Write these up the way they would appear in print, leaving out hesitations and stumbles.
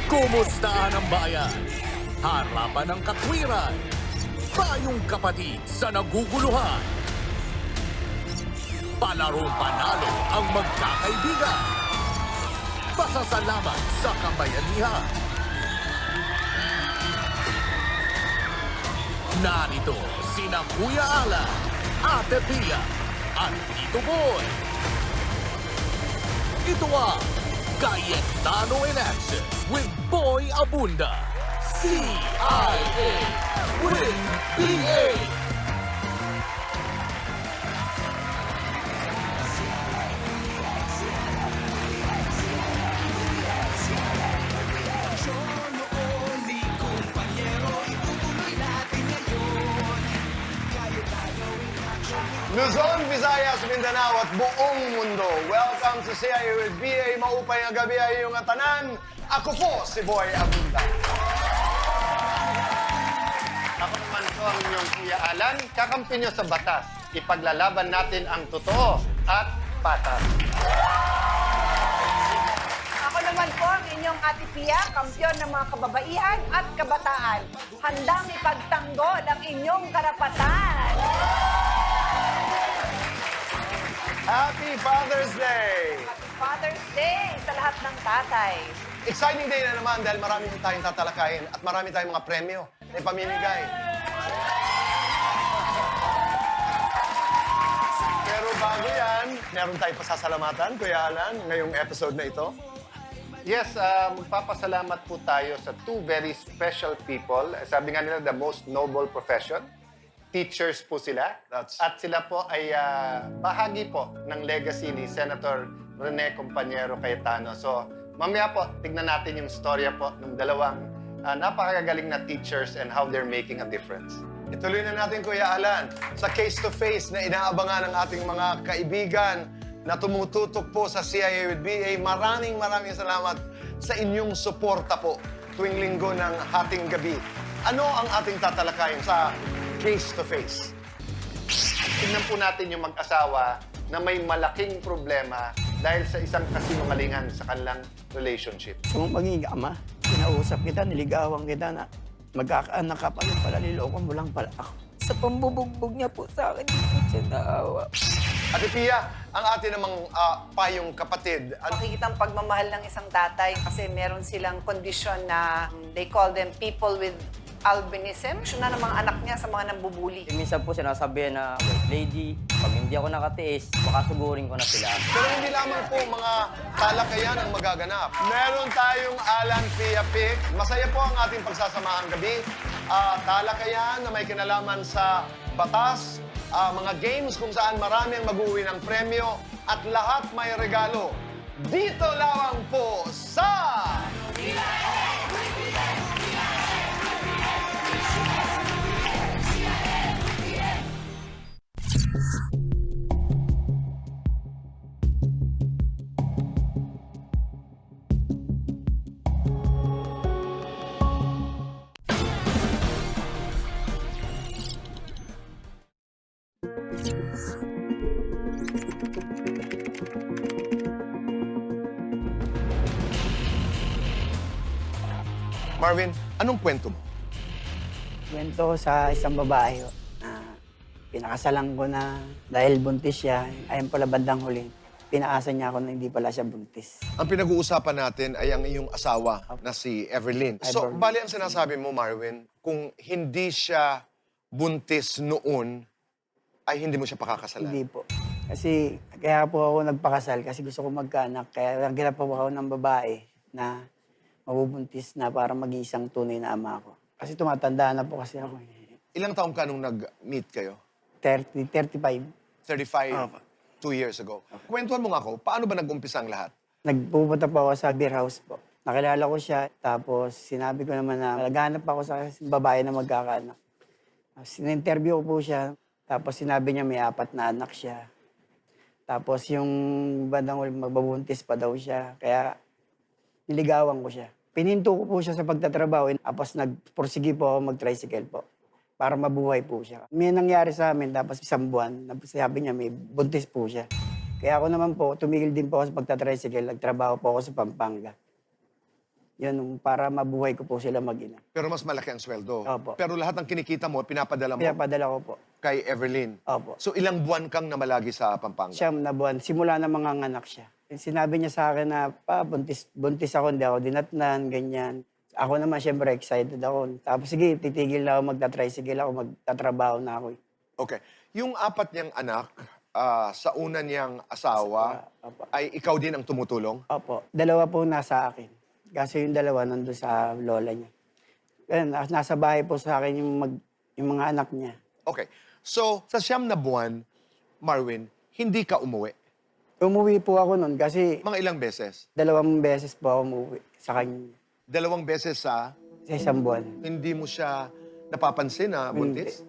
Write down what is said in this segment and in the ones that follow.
Kumustahan ang bayan? Harapan ng katwiran. Tayong kapatid sa naguguluhan. Palarong panalo ang magkakaibigan. Pasasalamat sa kabayanihan. Narito sina Kuya Alan, Ate Pia, at Tito Boy. Ito ang Cayetano in Action with Boy Abunda. CIA with PA. Luzon, Visayas, Mindanao at buong mundo. Welcome to CIA with BA. Maupay ang gabi ay iyong atanan. Ako po si Boy Abunda. Ako naman po ang inyong Kuya Alan. Kakampi nyo sa batas. Ipaglalaban natin ang totoo at patas. Ako naman po ang inyong Ate Pia, kampiyon ng mga kababaihan at kabataan. Handang ipagtanggol ang inyong karapatan. Happy Father's Day! Happy Father's Day sa lahat ng tatay. Exciting day na naman dahil marami tayong tatalakayin at marami tayong mga premyo na ipamimigay. Pero bago yan, meron tayong pasasalamatan, Kuya Alan, ngayong episode na ito. Yes, magpapasalamat po tayo sa two very special people. Sabi nga nila, the most noble profession. Teachers po sila. At sila po ay bahagi po ng legacy ni Senator Rene Compañero Cayetano. So, mamaya po, tignan natin yung storya po ng dalawang napakagagaling na teachers and how they're making a difference. Ituloy na natin, Kuya Alan, sa face-to-face na inaabangan ng ating mga kaibigan na tumututok po sa CIA with BA. Maraming salamat sa inyong suporta po tuwing linggo ng hating gabi. Ano ang ating tatalakayin sa face-to-face? Tingnan po natin yung mag-asawa na may malaking problema dahil sa isang kasinungalingan sa kanilang relationship. Kung maging ama, kinausap kita, niligawan kita na magkakaanak ka pa rin pala, niloko mo lang pala ako. Sa pambubugbog niya po sa akin, hindi ko siya naawa. Ate Pia, ang ating namang payong kapatid. Makikita ang pagmamahal ng isang tatay kasi meron silang kondisyon na they call them people with albinism. Siya na ng mga anak niya sa mga nambubuli. Minsan po sinasabihan na, lady, pag hindi ako nakatiis, baka sugurin ko na sila. Pero hindi lamang po mga talakayan ang magaganap. Meron tayong Alan Pia Pick. Masaya po ang ating pagsasamahan gabi. Talakayan na may kinalaman sa batas, mga games kung saan marami ang mag-uwi ng premyo at lahat may regalo. Dito lamang po sa... Marvin, anong kwento mo? Kwento sa isang babae na pinakasalan ko na dahil buntis siya, ayun pala bandang huli, pinaasa niya ako na hindi pala siya buntis. Ang pinag-uusapan natin ay ang iyong asawa na si Everlyn. So, Everlyn. bali ang sinasabi mo, Marvin, kung hindi siya buntis noon, ay hindi mo siya pakakasalan. Hindi po. Kasi kaya po ako nagpakasal kasi gusto ko magkaanak. Kaya naghanap po ako ng babae na mabubuntis na para maging isang tunay na ama ko. Kasi tumatanda na po kasi ako. Ilang taong ka nung nag-meet kayo? 35. 35, Opo. 2 years ago. Kwentuhan mo nga ako, paano ba nag-umpisa ang lahat? Nagpupunta po ako sa beer house po. Nakilala ko siya, tapos sinabi ko naman na naghanap ako sa babae na magkakaanak. Sin-interview ko po siya, tapos sinabi niya may 4 na anak siya. Tapos yung bandang huli, magbabuntis pa daw siya, kaya niligawan ko siya. Pininto ko po siya sa pagtatrabaho, tapos nagpursige po ako mag-tricycle po para mabuhay po siya. May nangyari sa amin, tapos 1 buwan, sabi niya may buntis po siya. Kaya ako naman po, tumigil din po ako sa pagtatricycle, nagtrabaho po ako sa Pampanga. Yun, para mabuhay ko po sila mag-ina. Pero mas malaki ang sweldo. Opo. Pero lahat ng kinikita mo, pinapadala mo Pinapadala ko po. kay Evelyn. Opo. So ilang buwan kang namalagi sa Pampanga? 9 na buwan. Simula na mga anak siya. Sinabi niya sa akin na, pa, buntis ako, hindi ako dinatnan, ganyan. Ako naman, syempre, excited ako. Tapos, sige, titigil na ako, magta-tricycle ako, magtatrabaho na ako. Okay. Yung 4 niyang anak, sa una niyang asawa, Opo. ay ikaw din ang tumutulong? Opo. 2 po nasa akin. Kasi yung 2 nandun sa lola niya. Ayun, nasa bahay po sa akin yung mga anak niya. Okay. So, sa 9 na buwan, Marwin, hindi ka umuwi. Umuwi po ako nun kasi Mga ilang beses? 2 beses po ako umuwi sa kanya. 2 beses sa Sa 1 buwan. hindi mo siya napapansin na buntis?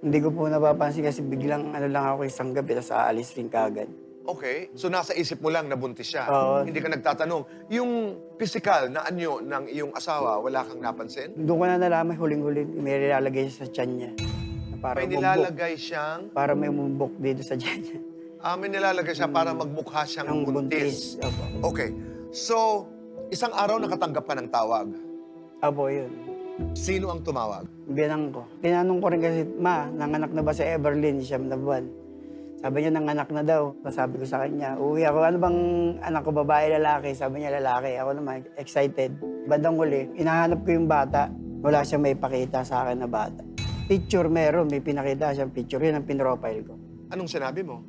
Hindi ko po napapansin kasi biglang lang ako isang gabi tapos aalis rin kaagad. Okay. So, nasa isip mo lang na buntis siya. Oo. Hindi ka nagtatanong. Yung physical na anyo ng iyong asawa, wala kang napansin? Doon ko na nalaman huling-huli may nilalagay siya sa tiyan niya. Na para May umumbok. nilalagay siyang... Para may umumbok dito sa tiyan niya. may nilalagay siya para magmukha siyang Ang buntis. buntis. Opo. Okay. So, isang araw nakatanggap ka ng tawag. Opo, yun. Sino ang tumawag? Binang ko. Tinanong ko rin kasi, Ma, nanganak na ba si Everlyn? 9 na buwan. Sabi niya, nanganak na daw. Sabi ko sa kanya, uwi ako. Ano bang anak ko, babae, lalaki? Sabi niya, lalaki. Ako naman, excited. Bandang huli, hinahanap ko yung bata. Wala siyang may pakita sa akin na bata. Picture meron, may pinakita siyang picture. Yun ang pinrofile ko. Anong sinabi mo?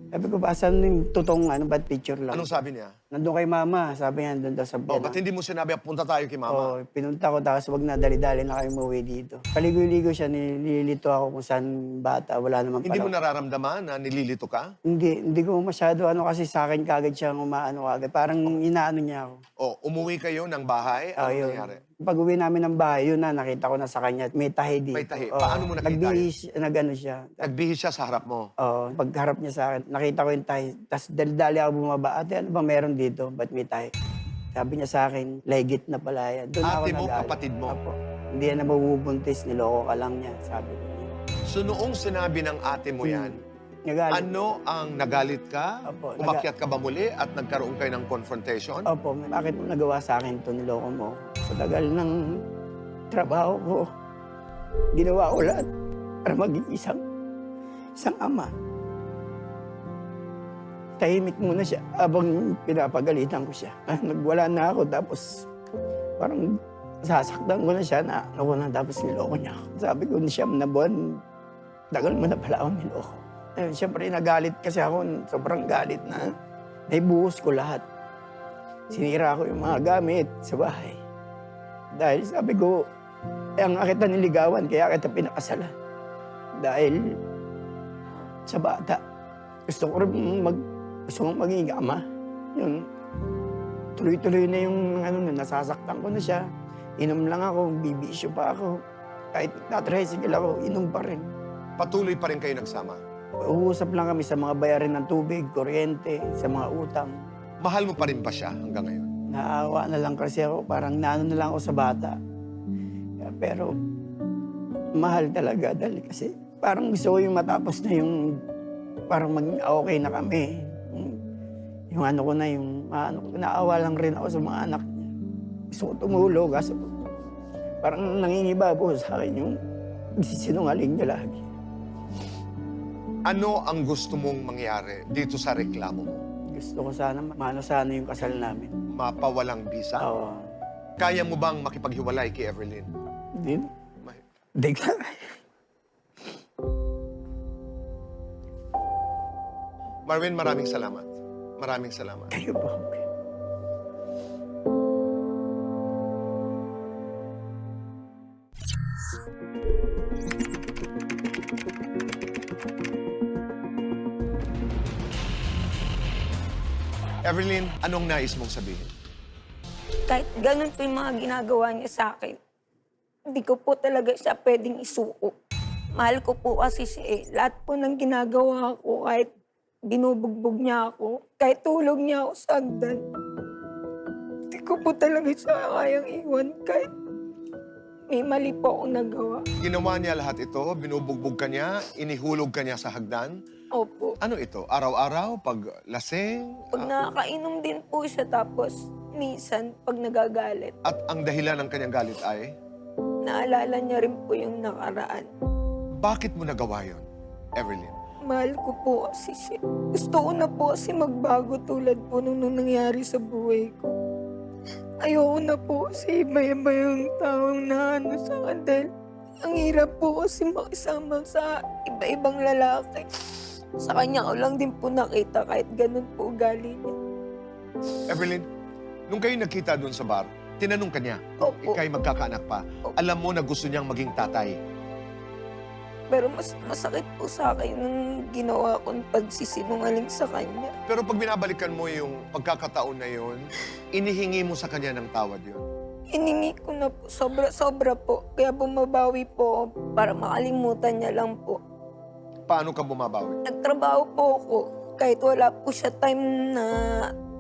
Sabi ko, saan yung totoong ba't picture lang? Anong sabi niya? Nandun kay mama. Sabi niya, nandun daw sa Oh, ba't hindi mo sinabi, punta tayo kay mama? Oo, pinunta ko, tapos wag na dali-dali na kayo umuwi dito. Paligoy-ligo siya, nililito ako kung saan bata, wala naman Hindi mo pala. nararamdaman na nililito ka? Hindi ko masyado, kasi sa akin kagad siyang umaano kagad. Parang inaano niya ako. O, umuwi kayo ng bahay, ano Yun. nangyari? Pag uwi namin ng bahay, yun na, nakita ko na sa kanya, may tahi dito. May tahi. Oo, Paano mo nakita nagano siya. Nagbihis siya sa harap mo. Oo, pagharap niya sa akin, nakita ko yung tahi. Tapos dali-dali ako bumaba, ate, ano ba meron dito? Ba't may tahi? Sabi niya sa akin, legit na pala yan. Doon ako Ate mo, nag-alala. kapatid mo? Opo. Hindi yan na mabubuntis, niloko ka lang niya, sabi ko. So, noong sinabi ng ate mo yan, Nagalit. ano ang nagalit ka? Opo, Umakyat ka ba muli at nagkaroon kayo ng confrontation? Opo, bakit mo nagawa sa akin ito, niloko mo? Sa tagal ng trabaho ko, ginawa ko lahat para maging isang ama. Tahimik muna siya habang pinapagalitan ko siya. Nagwala na ako, tapos parang sasaktan ko na siya na ako na, tapos niloko niya ako. Sabi ko, 9 na buwan, tagal mo na pala ako niloko. Siyempre, nagalit kasi ako, sobrang galit na naibuhos ko lahat. Sinira ko yung mga gamit sa bahay. Dahil sabi ko, ang kita niligawan, kaya kita pinakasalan. Dahil sa bata, gusto ko rin maging ama. Yun, tuloy-tuloy na yung nasasaktan ko na siya. Inom lang ako, bibisyo pa ako. Kahit na-tricycle ako, inom pa rin. Patuloy pa rin kayo nagsama. Uusap lang kami sa mga bayarin ng tubig, kuryente, sa mga utang. Mahal mo pa rin ba siya hanggang ngayon? Naawa na lang kasi ako, parang naano na lang ako sa bata. Pero mahal talaga dahil kasi parang gusto ko yung matapos na yung parang maging okay na kami. Yung ano ko na, naawa lang rin ako sa mga anak niya. Gusto ko tumulog kasi parang nangingiba po sa akin yung sinungaling niya lagi. Ano ang gusto mong mangyari dito sa reklamo mo? Gusto ko sana, maano sana yung kasal namin. Mapawalang bisa? Oo. Kaya mo bang makipaghiwalay kay Everlyn? Hindi. Hindi ka. Marvin, maraming salamat. Maraming salamat. Kayo po. Everlyn, anong nais mong sabihin? Kahit ganun po yung mga ginagawa niya sa akin, hindi ko po talaga siya pwedeng isuko. Mahal ko po kasi siya eh. Lahat po ng ginagawa ko, kahit binubugbog niya ako, kahit tulog niya ako sa hagdan, hindi ko po talaga siya kayang iwan kahit may mali po akong nagawa. Ginawa niya lahat ito, binubugbog ka niya, inihulog ka niya sa hagdan. Opo. Ano ito? Araw-araw? Pag lasing? Pag nakakainom din po siya tapos minsan, pag nagagalit, At ang dahilan ng kanyang galit ay, naalala niya rin po yung nakaraan. bakit mo nagawa yon, Evelyn? Mahal ko po kasi siya. Gusto ko na po kasi magbago tulad po nung nangyari sa buhay ko. Ayoko na po kasi iba-iba yung taong naano sa akin dahil ang hirap po kasi makisama sa iba-ibang lalaki. Sa kanya ko lang din po nakita kahit ganun po ugali niya. Evelyn, nung kayo nagkita doon sa bar, tinanong ka niya, Opo. ikay magkakaanak pa. Alam mo na gusto niyang maging tatay. Pero mas masakit po sa akin nung ginawa kong pagsisinungaling sa kanya. Pero pag binabalikan mo yung pagkakataon na yon, inihingi mo sa kanya ng tawad yon. Iningi ko na po, sobra-sobra po. Kaya bumabawi po ako para makalimutan niya lang po. Paano ka bumabawi? Nagtrabaho po ako. Kahit wala po siya time na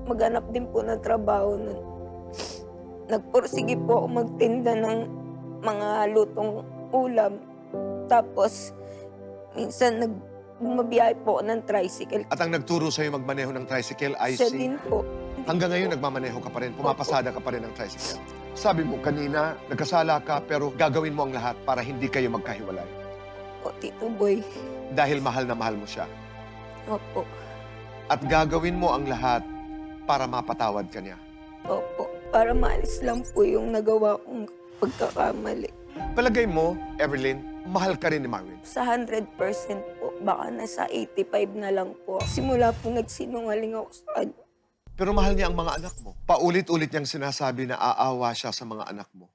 maghanap din po ng trabaho nun. Nagpursige po ako magtinda ng mga lutong ulam. Tapos, minsan bumabiyahe po ako ng tricycle. At ang nagturo sa'yo magmaneho ng tricycle ay Siya si... din po. Hanggang ngayon, nagmamaneho ka pa rin, pumapasada ka pa rin ng tricycle. Sabi mo kanina, nagkasala ka pero gagawin mo ang lahat para hindi kayo magkahiwalay. O, Tito Boy. Dahil mahal na mahal mo siya. Opo. At gagawin mo ang lahat para mapatawad ka niya. Opo. Para maalis lang po yung nagawa kong pagkakamali. Palagay mo, Evelyn, mahal ka rin ni Marvin. Sa 100% po, baka nasa 85 na lang po. Simula po nagsinungaling ako sa kanya. Pero mahal niya ang mga anak mo. Paulit-ulit niyang sinasabi na aawa siya sa mga anak mo.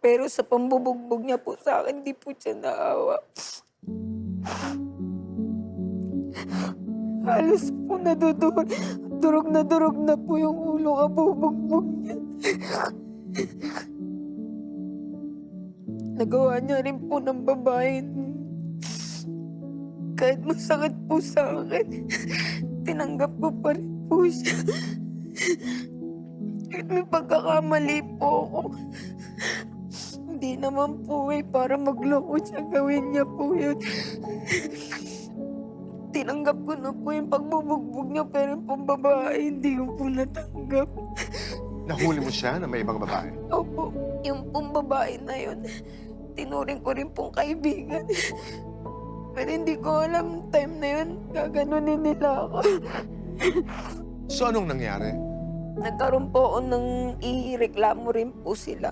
Pero sa pambubugbog niya po sa akin, di po siya naawa. Halos po nadudurog. Durog na po yung ulo kabubugbog niya. Nagawa niya rin po ng babae. Kahit masakit po sa akin, tinanggap ko pa rin po siya. Kahit may pagkakamali po ako. Hindi naman po para magloko siya, gawin niya po yun. Tinanggap ko na po yung pagbubugbog niya, pero yung pambabae, hindi ko po natanggap. Nahuli mo siya na may ibang babae. Opo, yung pong babae na yun, tinuring ko rin pong kaibigan. Pero hindi ko alam, time na yun, gaganunin nila ako. So anong nangyari? Nagkaroon po ako ng ireklamo rin po sila.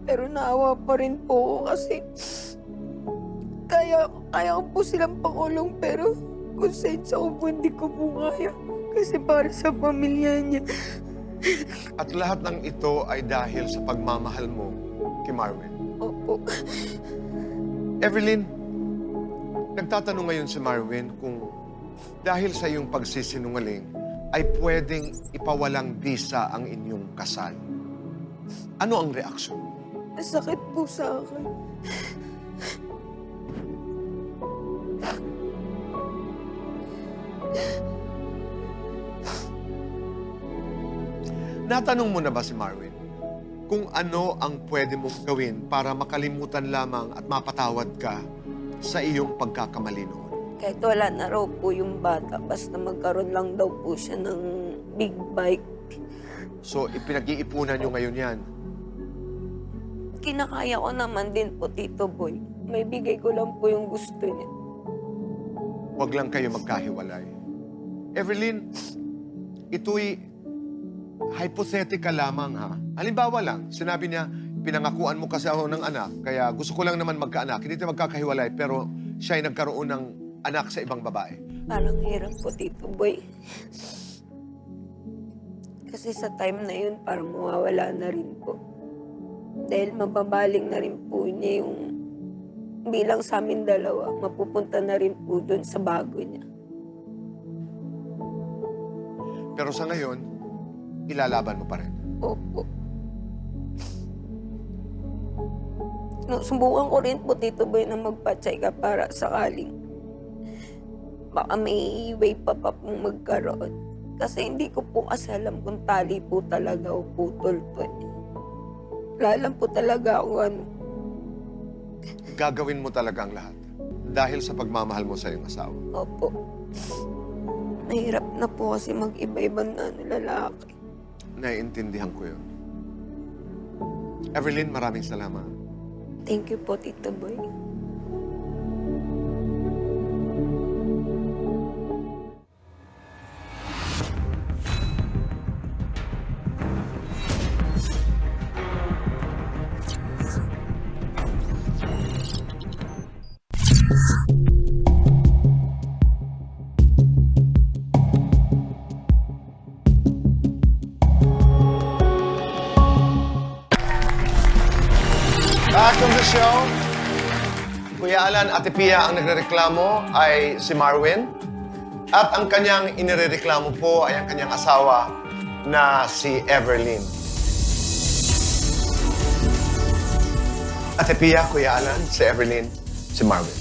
Pero naawa pa rin po ako kasi kaya ko po silang pakulong pero konsensya ko po hindi ko po kaya. Kasi para sa pamilya niya. At lahat ng ito ay dahil sa pagmamahal mo kay Marvin. Opo. Evelyn, nagtatanong ngayon si Marvin kung dahil sa iyong pagsisinungaling ay pwedeng ipawalang bisa ang inyong kasal. Ano ang reaksyon? Masakit po sa akin. Natanong mo na ba si Marvin kung ano ang pwede mong gawin para makalimutan lamang at mapatawad ka sa iyong pagkakamali noon? Kahit wala na raw po yung bata, basta magkaroon lang daw po siya ng big bike. So, ipinag-iipunan nyo ngayon yan. Kinakaya ko naman din po, Tito Boy. May bigay ko lang po yung gusto niya. Huwag lang kayo magkahiwalay. Evelyn, ito'y hypothetical lamang, ha? Halimbawa lang, sinabi niya, pinangakuan mo kasi ako ng anak, kaya gusto ko lang naman magkaanak. Hindi tayo magkakahiwalay, pero siya ay nagkaroon ng anak sa ibang babae. Parang hirap po, Tito Boy. Kasi sa time na yun, parang mawawala na rin po. Dahil mababaling na rin po niya yung bilang sa amin dalawa, mapupunta na rin po doon sa bago niya. Pero sa ngayon, ilalaban mo pa rin. Opo. Subukan ko rin po, Tito Boy, na magpa-check up para sakaling baka may way pa pong magkaroon. Kasi hindi ko po kasi alam kung tali po talaga o putol to. Lalam po talaga ako Gagawin mo talaga ang lahat. Dahil sa pagmamahal mo sa iyong asawa. Opo. Mahirap na po kasi mag-iba-ibang lalaki. Naiintindihan ko yun. Evelyn, maraming salamat. Thank you po, Tito Boy. Back on the show. Kuya Alan, Ate Pia, ang nagrereklamo ay si Marwin. At ang kanyang inirereklamo po ay ang kanyang asawa na si Everlyn. Ate Pia, Kuya Alan, si Everlyn, si Marwin.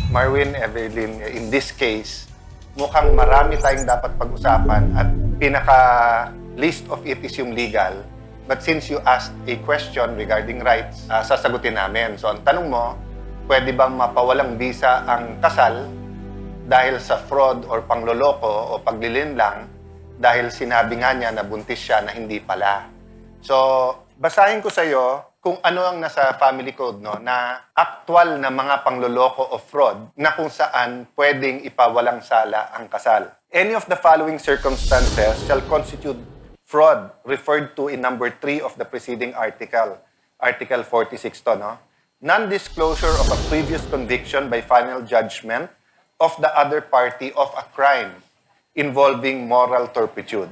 Marwin, Evelyn, in this case, mukhang marami tayong dapat pag-usapan at pinaka-least of it is yung legal. But since you asked a question regarding rights, sasagutin namin. So ang tanong mo, pwede bang mapawalang visa ang kasal dahil sa fraud or pangloloko o paglilinlang dahil sinabi nga niya na buntis siya na hindi pala. So, basahin ko sa iyo kung ano ang nasa family code, no, na actual na mga pangloloko o fraud na kung saan pwedeng ipawalang sala ang kasal. Any of the following circumstances shall constitute fraud referred to in number 3 of the preceding article, Article 46 to, no? Non-disclosure of a previous conviction by final judgment of the other party of a crime involving moral turpitude.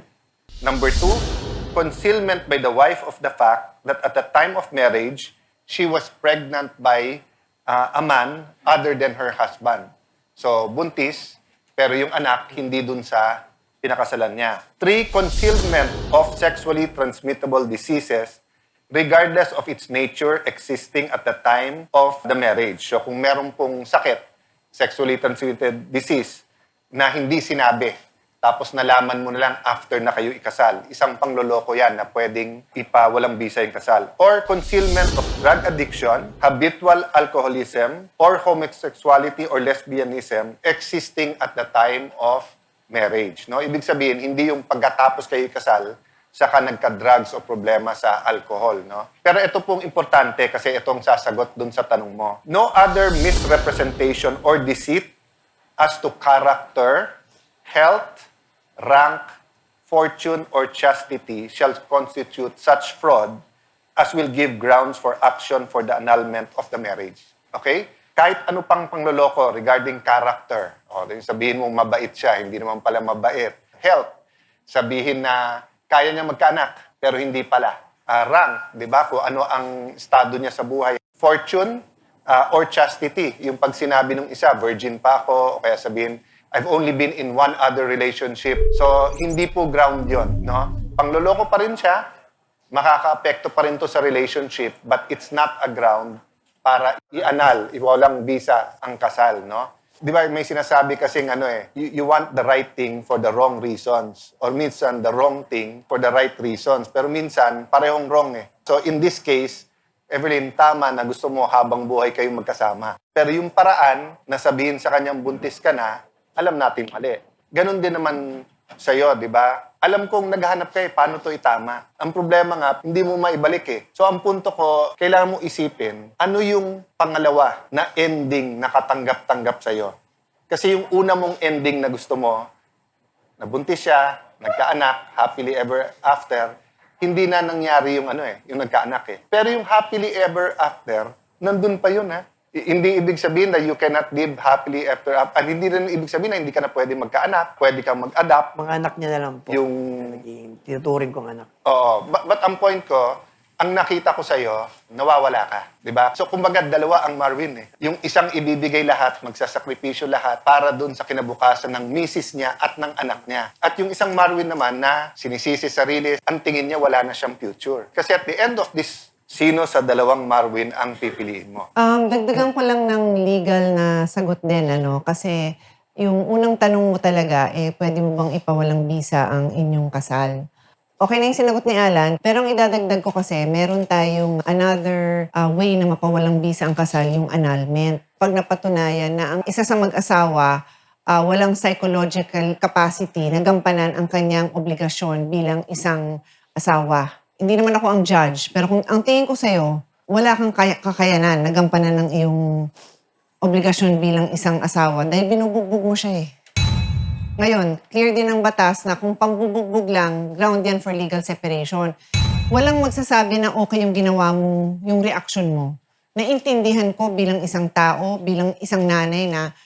Number 2, concealment by the wife of the fact that at the time of marriage, she was pregnant by a man other than her husband. So, buntis, pero yung anak hindi dun sa pinakasalan niya. 3, concealment of sexually transmittable diseases regardless of its nature existing at the time of the marriage. So kung meron pong sakit, sexually transmitted disease, na hindi sinabi, tapos nalaman mo na lang after na kayo ikasal, isang pangloloko yan na pwedeng ipawalang bisa yung kasal. Or concealment of drug addiction, habitual alcoholism, or homosexuality or lesbianism existing at the time of marriage, no? Ibig sabihin, hindi yung pagkatapos kayo ikasal, saka nagka-drugs o problema sa alcohol, no? Pero ito pong importante kasi itong sasagot dun sa tanong mo. No other misrepresentation or deceit as to character, health, rank, fortune, or chastity shall constitute such fraud as will give grounds for action for the annulment of the marriage. Okay? Kahit ano pang pangloloko regarding character, o sabihin mong mabait siya, hindi naman pala mabait. Health, sabihin na kaya niya magkaanak, pero hindi pala. Rank, di ba? Kung ano ang estado niya sa buhay. Fortune, or chastity, yung pag sinabi ng isa, virgin pa ako, o kaya sabihin, I've only been in one other relationship. So, hindi po ground yon, no? Pangloloko pa rin siya, makaka-apekto pa rin to sa relationship, but it's not a ground para i-annul, iwalang visa ang kasal, no? Di ba may sinasabi kasing you want the right thing for the wrong reasons. Or minsan, the wrong thing for the right reasons. Pero minsan, parehong wrong eh. So in this case, Evelyn, tama na gusto mo habang buhay kayong magkasama. Pero yung paraan na sabihin sa kanyang buntis ka na, alam natin mali. Ganon din naman sa'yo, di ba? Alam kong naghahanap kayo, paano to itama? Ang problema nga, hindi mo maibalik eh. So ang punto ko, kailangan mo isipin, ano yung pangalawa na ending na katanggap-tanggap sa'yo? Kasi yung una mong ending na gusto mo, nabuntis siya, nagkaanak, happily ever after, hindi na nangyari yung yung nagkaanak eh. Pero yung happily ever after, nandun pa yun ha. Hindi ibig sabihin na you cannot live happily after. At hindi rin ibig sabihin na hindi ka na pwede magkaanak, pwede kang mag-adapt. Mga anak niya na lang po. Yung... Naging tinuturing kong anak. Oo. But ang point ko, ang nakita ko sa'yo, nawawala ka. Diba? So, kumbaga, dalawa ang Marwin eh. Yung isang ibibigay lahat, magsasakripisyo lahat para dun sa kinabukasan ng misis niya at ng anak niya. At yung isang Marwin naman na sinisisi sarili, ang tingin niya wala na siyang future. Kasi at the end of this, sino sa dalawang Marwin ang pipiliin mo? Dagdagan ko lang ng legal na sagot din, kasi yung unang tanong mo talaga, pwede mo bang ipawalang bisa ang inyong kasal? Okay na yung sinagot ni Alan, pero ang idadagdag ko kasi, meron tayong another way na mapawalang bisa ang kasal, yung annulment. Pag napatunayan na ang isa sa mag-asawa walang psychological capacity na gampanan ang kanyang obligasyon bilang isang asawa. Hindi naman ako ang judge, pero kung ang tingin ko sa'yo, wala kang kakayanan na gampanan ng iyong obligasyon bilang isang asawa dahil binubugbog mo siya eh. Ngayon, clear din ng batas na kung pambubugbog lang, ground yan for legal separation. Walang magsasabi na okay yung ginawa mo, yung reaction mo. Naintindihan ko bilang isang tao, bilang isang nanay na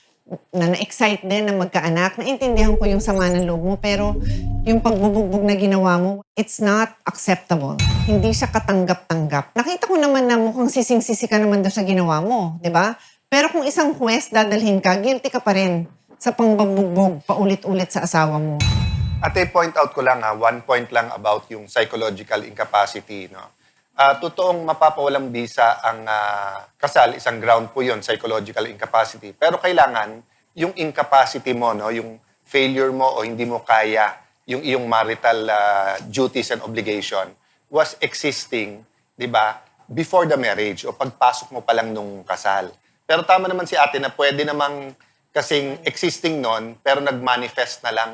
na-excite din na magkaanak. Naintindihan ko yung sama ng loob mo, pero yung pagbubugbog na ginawa mo, it's not acceptable. Hindi siya katanggap-tanggap. Nakita ko naman na mukhang sising-sisi ka naman doon sa ginawa mo, di ba? Pero kung isang huwes dadalhin ka, guilty ka pa rin sa pangbabugbog paulit-ulit sa asawa mo. Ate, point out ko lang 1 point lang about yung psychological incapacity. No? Totoong mapapawalang bisa ang kasal, isang ground po yun, psychological incapacity. Pero kailangan yung incapacity mo, no? Yung failure mo o hindi mo kaya yung iyong marital duties and obligation was existing, di ba, before the marriage o pagpasok mo pa lang nung kasal. Pero tama naman si ate na pwede namang kasing existing nun, pero nag-manifest na lang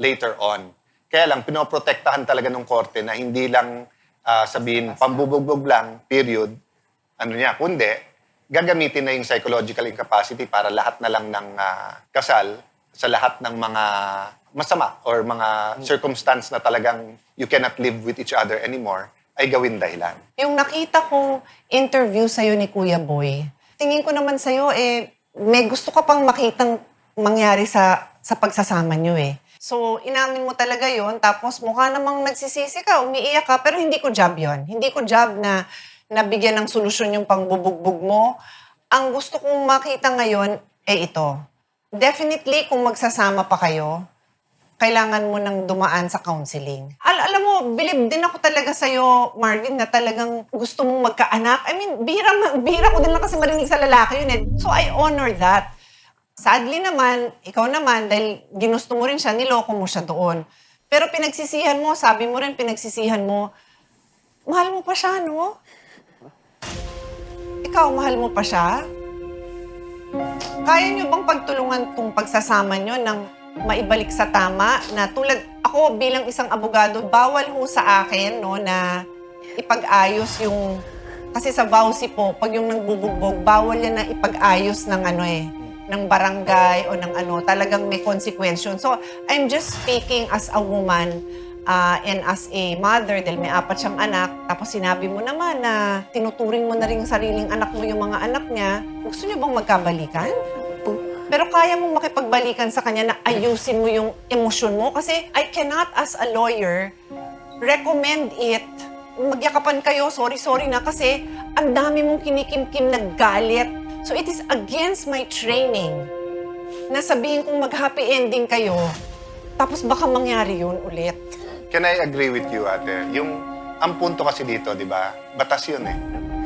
later on. Kaya lang, pinoprotektahan talaga ng korte na hindi lang sabihin, pambubugbog lang, period, kundi, gagamitin na yung psychological incapacity para lahat na lang ng kasal, sa lahat ng mga masama or mga circumstance na talagang you cannot live with each other anymore, ay gawin dahilan. Yung nakita kong interview sa'yo ni Kuya Boy, tingin ko naman sa'yo, may gusto ka pang makitang mangyari sa pagsasama nyo eh. So, inamin mo talaga yon, tapos mukha namang nagsisisi ka, umiiyak ka, pero hindi ko job yon. Hindi ko job na nabigyan ng solusyon yung pangbubugbog mo. Ang gusto kong makita ngayon, ito. Definitely, kung magsasama pa kayo, kailangan mo nang dumaan sa counseling. Alam mo, believe din ako talaga sa'yo, Marvin, na talagang gusto mong magkaanak. I mean, bihira ko din lang kasi marinig sa lalaki yun eh. So I honor that. Sadly naman, ikaw naman, dahil ginusto mo rin siya, niloko mo siya doon. Pero pinagsisihan mo, sabi mo rin pinagsisihan mo, mahal mo pa siya, no? Ikaw, mahal mo pa siya? Kaya niyo bang pagtulungan tong pagsasama niyo ng maibalik sa tama na tulad ako bilang isang abogado, bawal ho sa akin no na ipag-ayos yung kasi sa vowsy po, pag yung nangbubugbog, bawal yan na ipag-ayos ng ng barangay o ng talagang may consequence. So, I'm just speaking as a woman and as a mother dahil may 4 siyang anak. Tapos sinabi mo naman na tinuturing mo na rin yung sariling anak mo, yung mga anak niya. Gusto niyo bang magkabalikan? Pero kaya mong makipagbalikan sa kanya na ayusin mo yung emosyon mo kasi I cannot as a lawyer recommend it. Magyakapan kayo, sorry na kasi ang dami mong kinikimkim na galit. So it is against my training na sabihin kong mag-happy ending kayo tapos baka mangyari yun ulit. Can I agree with you, ate? Ang punto kasi dito, di ba, batas yun eh.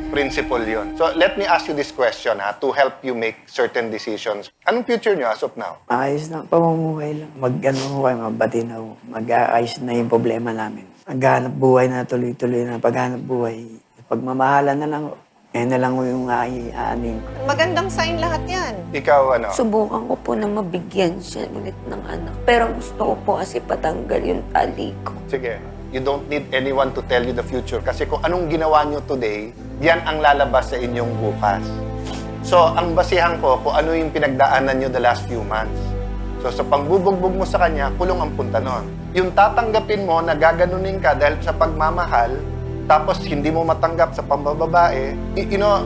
Principle yun. So, let me ask you this question to help you make certain decisions. Anong future nyo as of now? Maayos na, pamumuhay lang. Mabati na ho. Mag-aayos na yung problema namin. Maghanap buhay na tuloy-tuloy na paghanap buhay. Pagmamahalan na lang ho. Ngayon na lang ho yung aaning ko. Magandang sign lahat yan. Ikaw, Subukan ko po na mabigyan siya ulit ng anak. Pero gusto ko po kasi patanggal yung tali ko. Sige. You don't need anyone to tell you the future. Kasi kung anong ginawa nyo today, yan ang lalabas sa inyong bukas. So, ang basihan ko kung ano yung pinagdaanan nyo the last few months. So, sa pangbubugbog mo sa kanya, kulong ang punta nun. Yung tatanggapin mo na gaganunin ka dahil sa pagmamahal, tapos hindi mo matanggap sa pambababae,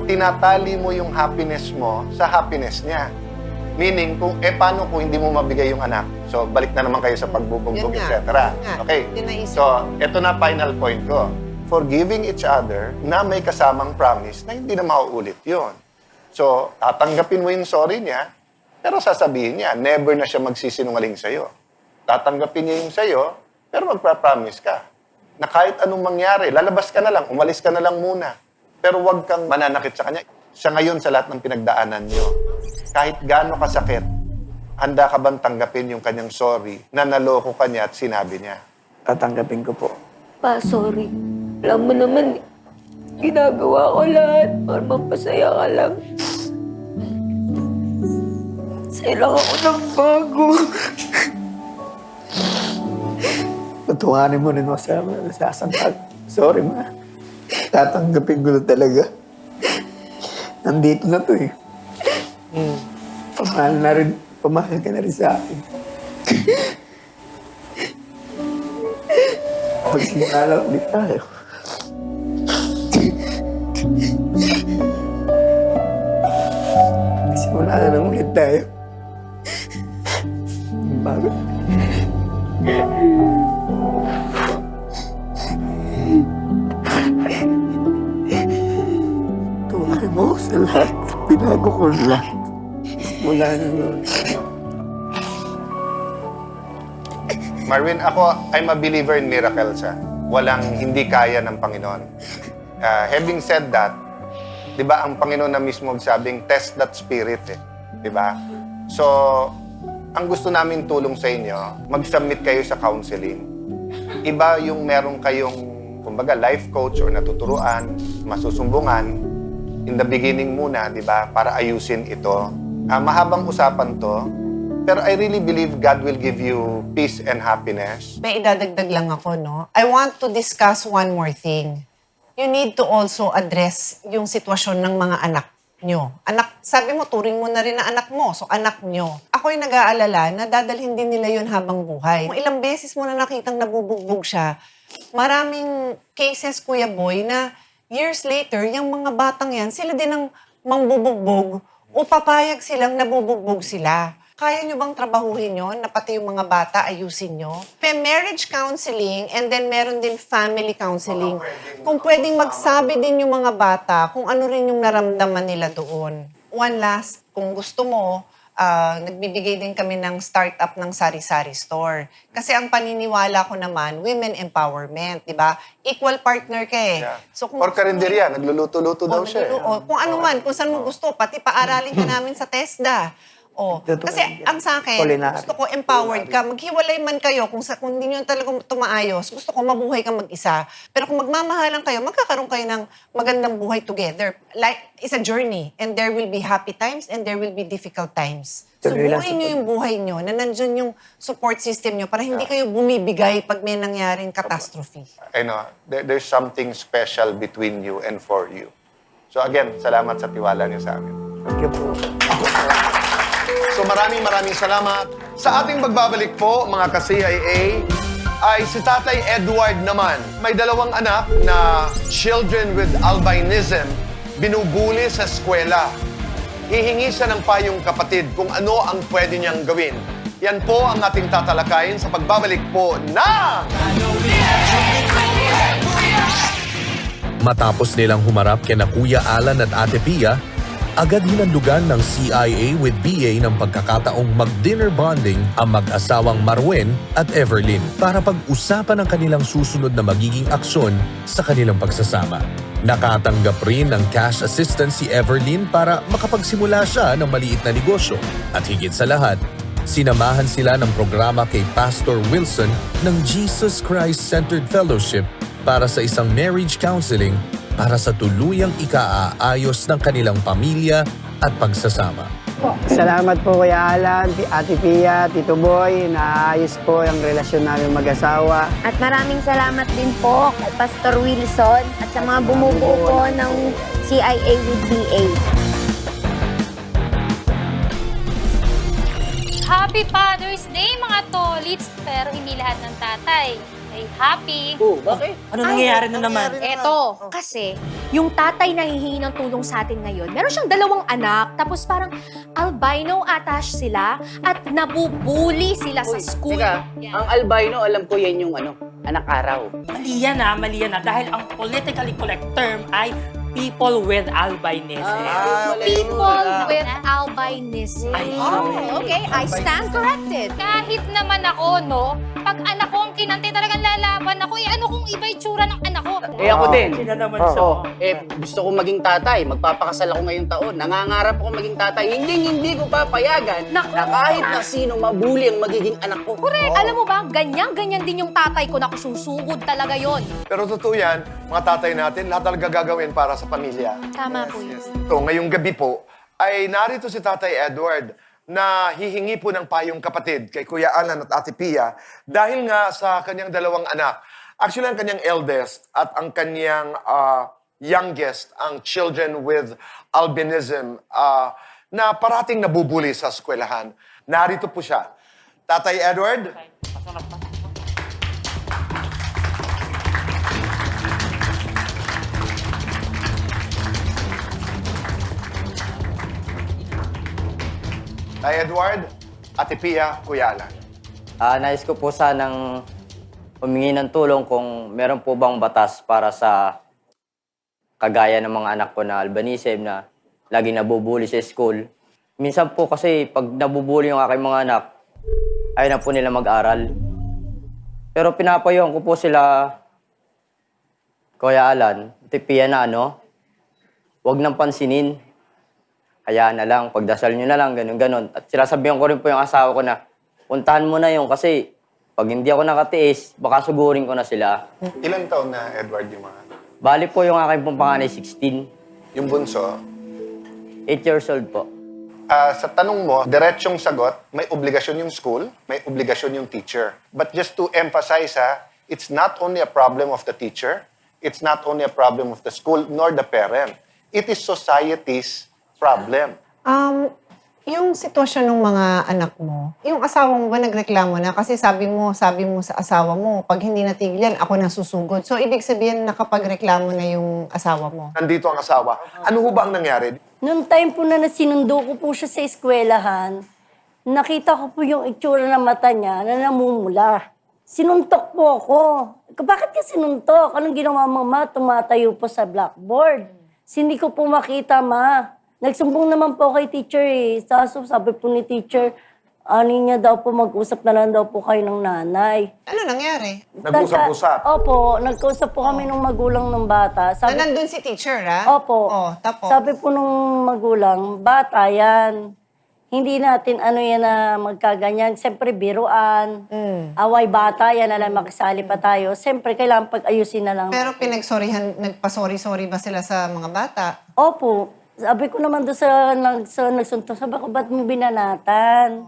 tinatali mo yung happiness mo sa happiness niya. Meaning, paano kung hindi mo mabigay yung anak? So, balik na naman kayo sa pagbubugbog, etc. Okay. So, eto na final point ko. Forgiving each other na may kasamang promise na hindi na mauulit yun. So, tatanggapin mo yung sorry niya, pero sasabihin niya, never na siya magsisinungaling sa'yo. Tatanggapin niya yung sa'yo, pero magpa-promise ka na kahit anong mangyari, lalabas ka na lang, umalis ka na lang muna. Pero huwag kang mananakit sa kanya. Sa ngayon, sa lahat ng pinagdaanan niyo, kahit gaano kasakit, handa ka bang tanggapin yung kanyang sorry na naloko ka niya at sinabi niya? Tatanggapin ko po. Pa, sorry. Alam mo naman, ginagawa ko lahat para mapasaya ka lang. Sailang ako ng bago. Patunganin mo rin ako sa nasasangkag. Sorry, ma. Tatanggapin ko na talaga. Nandito na to eh. Pamahal ka na rin sa akin. Magsimula na ulit tayo. Magsimula na lang ulit tayo. Bago. Tuwarin mo sa lahat. Binago ko lahat. Mula na nun. Marvin, I'm a believer in miracles. Walang hindi kaya ng Panginoon. Having said that, di ba, ang Panginoon na mismo magsabing, test that spirit, di ba? So, ang gusto namin tulong sa inyo, mag-submit kayo sa counseling. Iba yung meron kayong, kumbaga, life coach or natuturuan, masusumbungan, in the beginning muna, di ba, para ayusin ito. Mahabang usapan to, pero I really believe God will give you peace and happiness. May idadagdag lang ako, no? I want to discuss one more thing. You need to also address yung sitwasyon ng mga anak nyo. Anak, sabi mo, turing mo na rin na anak mo. So, anak nyo. Ako'y nag-aalala na dadalhin din nila yun habang buhay. Kung ilang beses mo na nakitang nabubugbog siya, maraming cases, Kuya Boy, na years later, yung mga batang yan, sila din ang mangbubugbog o papayag silang nabubugbog sila. Kaya nyo bang trabahuhin yun na pati yung mga bata ayusin nyo? May marriage counseling and then meron din family counseling. Kung pwedeng magsabi din yung mga bata kung ano rin yung naramdaman nila doon. One last, kung gusto mo, nagbibigay din kami ng startup ng sari-sari store. Kasi ang paniniwala ko naman, women empowerment, di ba? Equal partner ka eh. Yeah. So, Or karinderya, nagluluto-luto daw siya. Kung ano man, kung saan mo gusto, pati paaralin ka namin sa TESDA. Kasi ang sa akin, Culinary. gusto ko empowered ka. Maghiwalay man kayo, kung hindi nyo talaga tumaayos, gusto ko mabuhay ka mag-isa. Pero kung magmamahalan kayo, magkakaroon kayo ng magandang buhay together. Like, it's a journey. And there will be happy times and there will be difficult times. So, Tuloy lang buhay nyo yung buhay nyo, na nandyan yung support system nyo para hindi kayo bumibigay pag may nangyaring catastrophe. I know, there's something special between you and for you. So again, salamat sa tiwala niyo sa amin. Thank you po. So maraming salamat. Sa ating pagbabalik po, mga ka-CIA, ay si Tatay Edward naman. May 2 anak na children with albinism, binubuli sa eskwela. Hihingi siya ng payong kapatid kung ano ang pwede niyang gawin. Yan po ang ating tatalakayin sa pagbabalik po ng... Matapos nilang humarap kina Kuya Alan at Ate Pia, agad hinandugan ng CIA with BA ng pagkakataong mag-dinner bonding ang mag-asawang Marwen at Everlyn para pag-usapan ang kanilang susunod na magiging aksyon sa kanilang pagsasama. Nakatanggap rin ng cash assistance si Everlyn para makapagsimula siya ng maliit na negosyo. At higit sa lahat, sinamahan sila ng programa kay Pastor Wilson ng Jesus Christ Centered Fellowship para sa isang marriage counseling para sa tuluyang ikaayos ng kanilang pamilya at pagsasama. Salamat po Kuya Alan, Ate Pia, Tito Boy, naayos po ang relasyon namin mag-asawa. At maraming salamat din po kay Pastor Wilson at sa mga bumubuo po ng CIA with BA. Happy Father's Day mga tolits! Pero hindi lahat ng tatay ay happy. Bakit? Ano nangyayari na naman? Eto, kasi yung tatay na hihingi ng tulong sa atin ngayon, meron siyang 2 anak, tapos parang albino attached sila at nabubuli sila sa school. Teka, ang albino, alam ko yan yung anak araw. Mali yan dahil ang politically correct term ay people with albinism. People with albinism. Okay, I stand corrected. Kahit naman ako, no? Pag anak ko ang kinante, talagang lalaban ako. Ano kung iba yung tsura ng anak ko? Ako din. Sila naman siya. Gusto ko maging tatay. Magpapakasal ako ngayong taon. Nangangarap ako maging tatay. Hindi ko papayagan na kahit na sino mabuli ang magiging anak ko. Correct. Alam mo ba, ganyan din yung tatay ko na susugod talaga yon. Pero totoo yan, mga tatay natin, lahat talaga gagawin para sa pamilya. Tama po yun. So, ngayong gabi po, ay narito si Tatay Edward. na hihingi po ng payong kapatid kay Kuya Alan at Ate Pia dahil nga sa kanyang dalawang anak. Actually, ang kanyang eldest at ang kanyang youngest, ang children with albinism, na parating nabubuli sa eskwelahan. Narito po siya. Tatay Edward? Tay Edward, Ate Pia, Kuya Alan. Nais ko po sanang humingi ng tulong kung meron po bang batas para sa kagaya ng mga anak ko na albanism na lagi nabubuli sa school. Minsan po kasi pag nabubuli yung aking mga anak, ayaw na po nila mag-aral. Pero pinapayuhan ko po sila, Kuya Alan, Tipia na huwag nang pansinin. Hayaan na lang, pagdasal nyo na lang, ganun-ganon. At sinasabihan ko rin po yung asawa ko na, puntahan mo na yun kasi pag hindi ako nakatiis, baka sugurin ko na sila. Ilan taon na, Edward, yung mga anak? Bali po yung aking pong panganay, 16. Yung bunso? 8 years old po. Sa tanong mo, diretsyong sagot, may obligasyon yung school, may obligasyon yung teacher. But just to emphasize, it's not only a problem of the teacher, it's not only a problem of the school, nor the parent. It is society's problem. Yung sitwasyon ng mga anak mo, yung asawa mo ba nagreklamo na? Kasi sabi mo sa asawa mo, pag hindi natigil yan, ako nasusugod. So, ibig sabihin, nakapagreklamo na yung asawa mo. Nandito ang asawa. Ano ho ba ang nangyari? Noong time po na sinundo ko po siya sa eskwelahan, nakita ko po yung itsura ng mata niya na namumula. Sinuntok po ako. Bakit ka sinuntok? Anong ginawa mo, ma? Tumatayo po sa blackboard. Hindi ko po makita, ma. Nagsumbong naman po kay teacher eh. Sabi po ni teacher, niya daw po mag-usap na lang daw po kayo ng nanay. Ano nangyari? Nag-usap-usap? Opo, nag-usap po kami nung magulang ng bata. Na nandun si teacher, ha? Opo. Tapos? Sabi po nung magulang, bata yan. Hindi natin yan na magkaganyan. Siyempre, biruan. Away bata, yan na lang makisali pa tayo. Siyempre, kailangan pag-ayusin na lang. Pero nagpa-sorry-sorry ba sila sa mga bata? Opo. Sabi ko naman doon sa nagsuntok, sabi ko, ba't mo binanatan?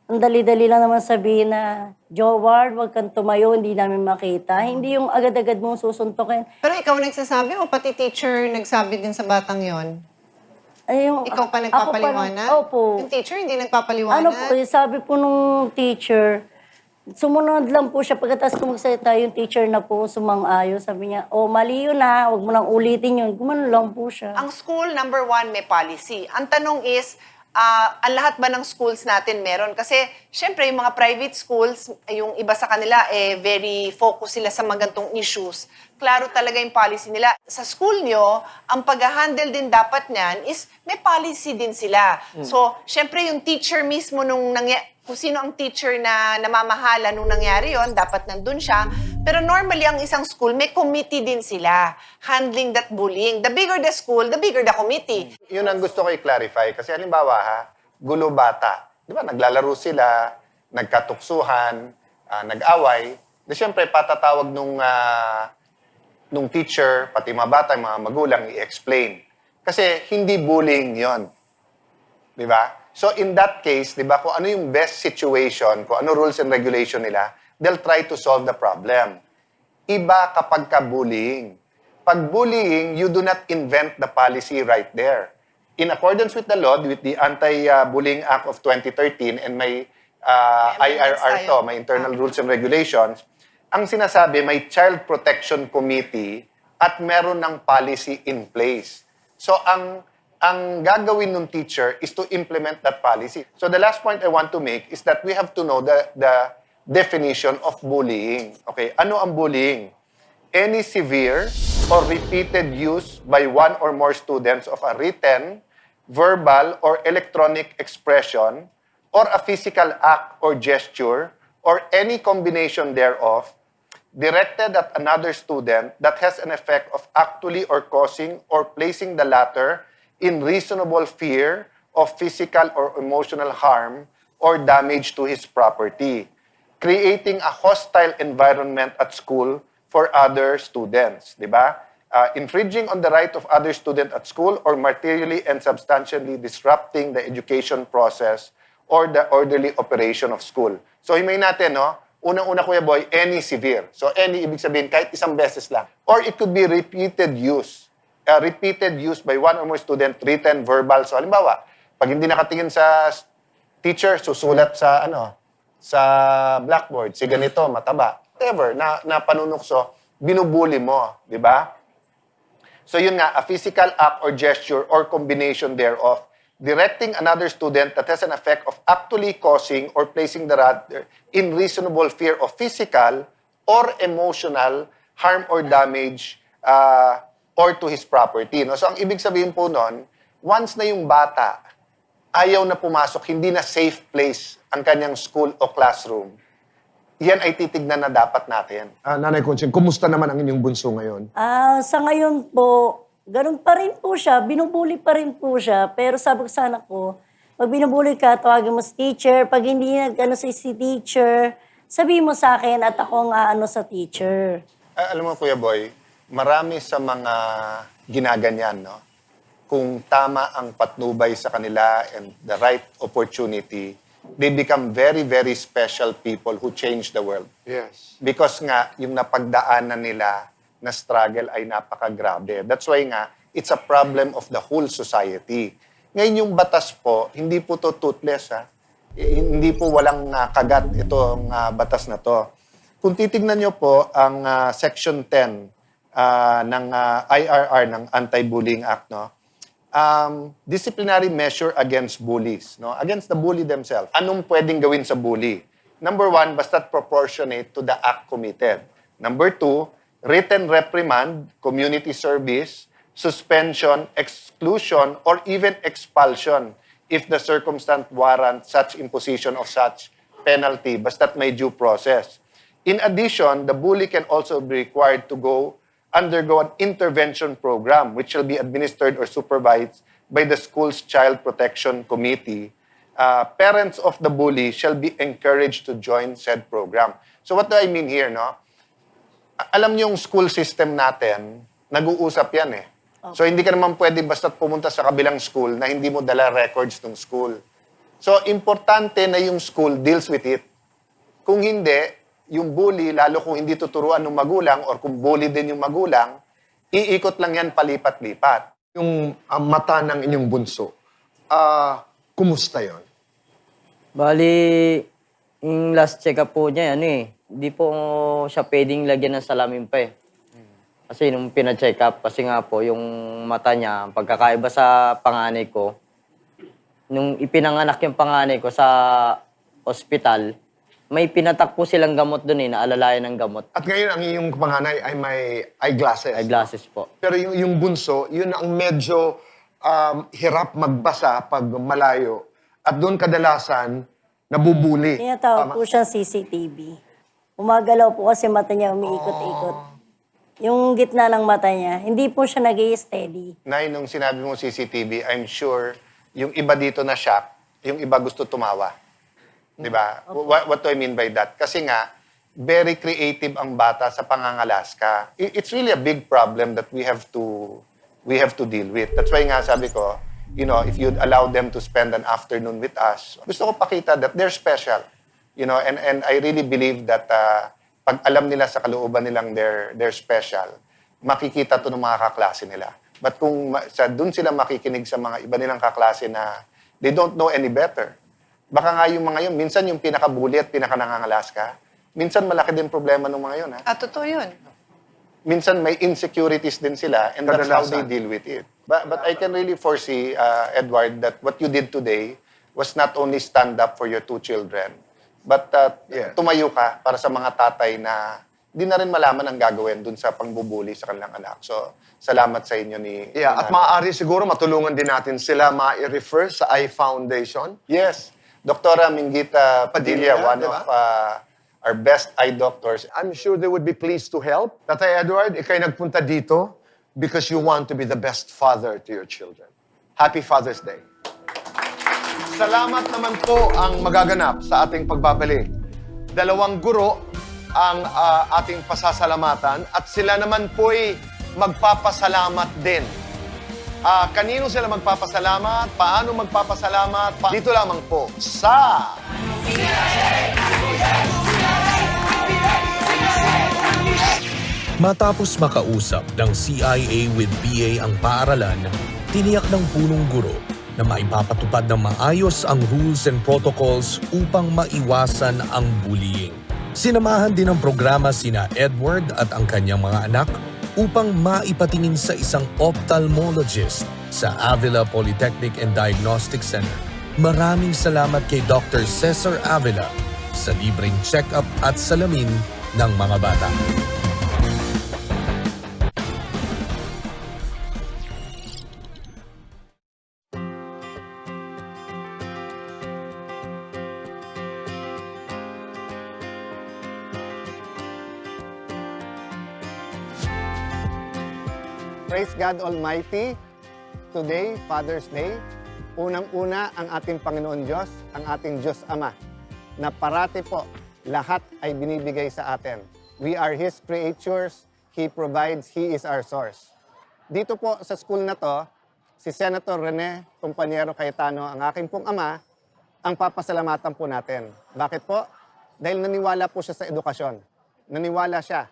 Ang dali-dali lang naman sabihin na, Joward, huwag kang tumayo, hindi namin makita. Hindi yung agad-agad mong susuntokin. Pero ikaw nagsasabi o pati teacher nagsabi din sa batang yon? Ikaw pa nagpapaliwanag? Opo. Yung teacher hindi nagpapaliwanag? Ano po, sabi po nung teacher, sumunod lang po siya. Pagkatapos kung magsalita yung teacher na po sumang-ayo, sabi niya, mali yun ha, huwag mo nang ulitin yun. Gumano lang po siya. Ang school, number 1, may policy. Ang tanong is, ang lahat ba ng schools natin meron? Kasi, syempre, yung mga private schools, yung iba sa kanila, very focus sila sa magantong issues. Klaro talaga yung policy nila. Sa school nyo, ang pag-handle din dapat niyan is may policy din sila. So, syempre, yung teacher mismo kung sino ang teacher na namamahala nung nangyari yon, dapat nandun siya. Pero normally, ang isang school, may committee din sila handling that bullying. The bigger the school, the bigger the committee. Yun ang gusto ko i-clarify. Kasi halimbawa, gulo bata. Di ba, naglalaro sila, nagkatuksuhan, nag-away. Di syempre, patatawag nung teacher, pati mga bata, mga magulang, i-explain. Kasi hindi bullying yon. Di ba? So in that case, di ba, kung ano yung best situation, kung ano rules and regulation nila, they'll try to solve the problem. Iba kapag ka-bullying. Pag bullying, you do not invent the policy right there. In accordance with the law, with the Anti-Bullying Act of 2013 and may IRR may Internal Rules and Regulations, ang sinasabi, may Child Protection Committee at meron ng policy in place. So ang gagawin ng teacher is to implement that policy. So the last point I want to make is that we have to know the definition of bullying. Okay, ano ang bullying? Any severe or repeated use by one or more students of a written, verbal, or electronic expression, or a physical act or gesture, or any combination thereof, directed at another student that has an effect of actually or causing or placing the latter in reasonable fear of physical or emotional harm or damage to his property, creating a hostile environment at school for other students, di ba? infringing on the right of other student at school or materially and substantially disrupting the education process or the orderly operation of school. So, himayin natin, no? Unang-una, Kuya Boy, any severe. So, any, ibig sabihin, kahit isang beses lang. Or it could be repeated use. Repeated use by one or more student, written, verbal. So, halimbawa, pag hindi nakatingin sa teacher, susulat sa, sa blackboard. Si ganito, mataba. Whatever, na panunukso, binubuli mo. Di ba? So, yun nga, a physical act or gesture or combination thereof directing another student that has an effect of actually causing or placing the other in reasonable fear of physical or emotional harm or damage or to his property. No? So, ang ibig sabihin po nun, once na yung bata ayaw na pumasok, hindi na safe place ang kanyang school o classroom, yan ay titignan na dapat natin. Nanay Conching, kumusta naman ang inyong bunso ngayon? Sa ngayon po, ganun pa rin po siya, binubuli pa rin po siya. Pero sabi ko sa anak ko, pag binubuli ka, tawagin mo sa teacher. Pag hindi si teacher, sabihin mo sa akin at ako ang sa teacher. Alam mo, Kuya Boy, marami sa mga ginaganyan, no? Kung tama ang patnubay sa kanila and the right opportunity, they become very, very special people who change the world. Yes. Because nga, yung napagdaanan nila na struggle ay napakagrabe. That's why nga, it's a problem of the whole society. Ngayon yung batas po, hindi po to toothless, ha? Hindi po walang kagat itong batas na to. Kung titignan nyo po ang Section 10 ng IRR, ng Anti-Bullying Act, no? Disciplinary measure against bullies, no? Against the bully themselves. Anong pwedeng gawin sa bully? Number 1, basta't proportionate to the act committed. Number 2, written reprimand, community service, suspension, exclusion, or even expulsion if the circumstance warrants such imposition of such penalty, basta't may due process. In addition, the bully can also be required to undergo an intervention program which shall be administered or supervised by the school's Child Protection Committee. Parents of the bully shall be encouraged to join said program. So what do I mean here, no? Alam niyo yung school system natin, nag-uusap yan eh. So hindi ka naman pwede basta pumunta sa kabilang school na hindi mo dala records ng school. So importante na yung school deals with it. Kung hindi, yung bully, lalo kung hindi tuturuan ng magulang or kung bully din yung magulang, iikot lang yan palipat-lipat. Yung mata ng inyong bunso, kumusta yon? Bali, yung last check-up po niya, hindi po siya pwedeng lagyan ng salamin pa eh. Kasi nung pina-check up, kasi nga po, yung mata niya, pagkakaiba sa panganay ko, nung ipinanganak yung panganay ko sa ospital, may pinatak po silang gamot doon naalalayan ng gamot. At ngayon, ang iyong panganay ay may eyeglasses. Eyeglasses po. Pero yung bunso, yun ang medyo hirap magbasa pag malayo. At doon kadalasan, nabubuli. Tinatawag po siya CCTV. Umagalaw po kasi mata niya umiikot-ikot. Yung gitna ng mata niya, hindi po siya nag-i-steady. Nay, nung sinabi mo CCTV, I'm sure yung iba dito na shock, yung iba gusto tumawa. Di ba? What do I mean by that? Kasi nga, very creative ang bata sa pangangalaska. It's really a big problem that we have to deal with. That's why nga sabi ko, if you'd allow them to spend an afternoon with us, gusto ko pakita that they're special. And I really believe that pag alam nila sa kalooban nilang they're special, makikita to ng mga kaklase nila. But kung doon sila makikinig sa mga iba nilang kaklase na they don't know any better, baka nga yung mga yun, minsan yung pinakabuli at pinakanangangalaska, minsan malaki din problema ng mga yun. Totoo yun. Minsan may insecurities din sila and that's how they deal with it. But I can really foresee, Edward, that what you did today was not only stand up for your two children, but tumayo ka para sa mga tatay na di na rin malaman ang gagawin dun sa pangbubuli sa kanilang anak. So, salamat sa inyo ni... At maaari siguro matulungan din natin sila ma-refer sa iFoundation. Yes. Dr. Minggita Padilla, one of our best eye doctors. I'm sure they would be pleased to help. Tatay Edward, ikay nagpunta dito because you want to be the best father to your children. Happy Father's Day. Salamat naman po ang magaganap sa ating pagbabalik. 2 guro ang ating pasasalamatan at sila naman po'y magpapasalamat din. Kanino sila magpapasalamat? Paano magpapasalamat? Dito lamang po sa... Matapos makausap ng CIA with BA ang paaralan, tiniyak ng punong guro na maipapatupad ng maayos ang rules and protocols upang maiwasan ang bullying. Sinamahan din ng programa sina Edward at ang kanyang mga anak upang maipatingin sa isang ophthalmologist sa Avila Polytechnic and Diagnostic Center. Maraming salamat kay Dr. Cesar Avila sa libreng check-up at salamin ng mga bata. Praise God Almighty. Today, Father's Day. Unang-una ang ating Panginoon Diyos, ang ating Diyos Ama, na parati po lahat ay binibigay sa atin. We are His creatures. He provides. He is our source. Dito po sa school na to, si Senator Rene Compañero Cayetano, ang aking pong ama, ang papasalamatan po natin. Bakit po? Dahil naniwala po siya sa edukasyon. Naniwala siya.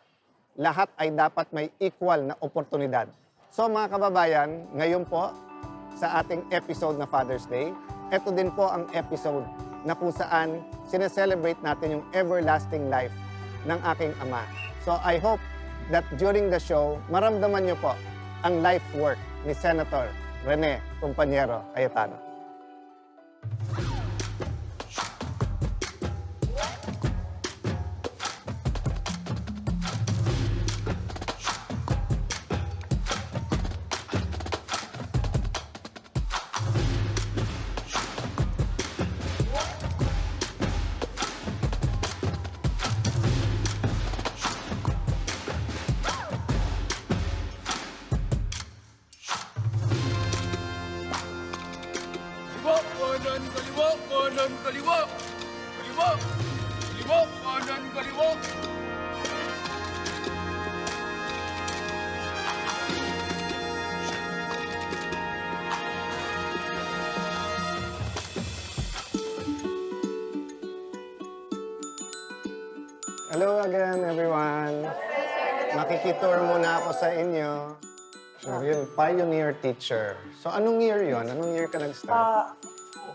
Lahat ay dapat may equal na oportunidad. So mga kababayan, ngayon po sa ating episode na Father's Day, ito din po ang episode na kung saan sineselebrate natin yung everlasting life ng aking ama. So I hope that during the show, maramdaman niyo po ang life work ni Senator Rene Compañero Cayetano. Hello again, everyone. Makikitour muna ako sa inyo. So, yun, pioneer teacher. So, anong year yun? Anong year ka nag-start?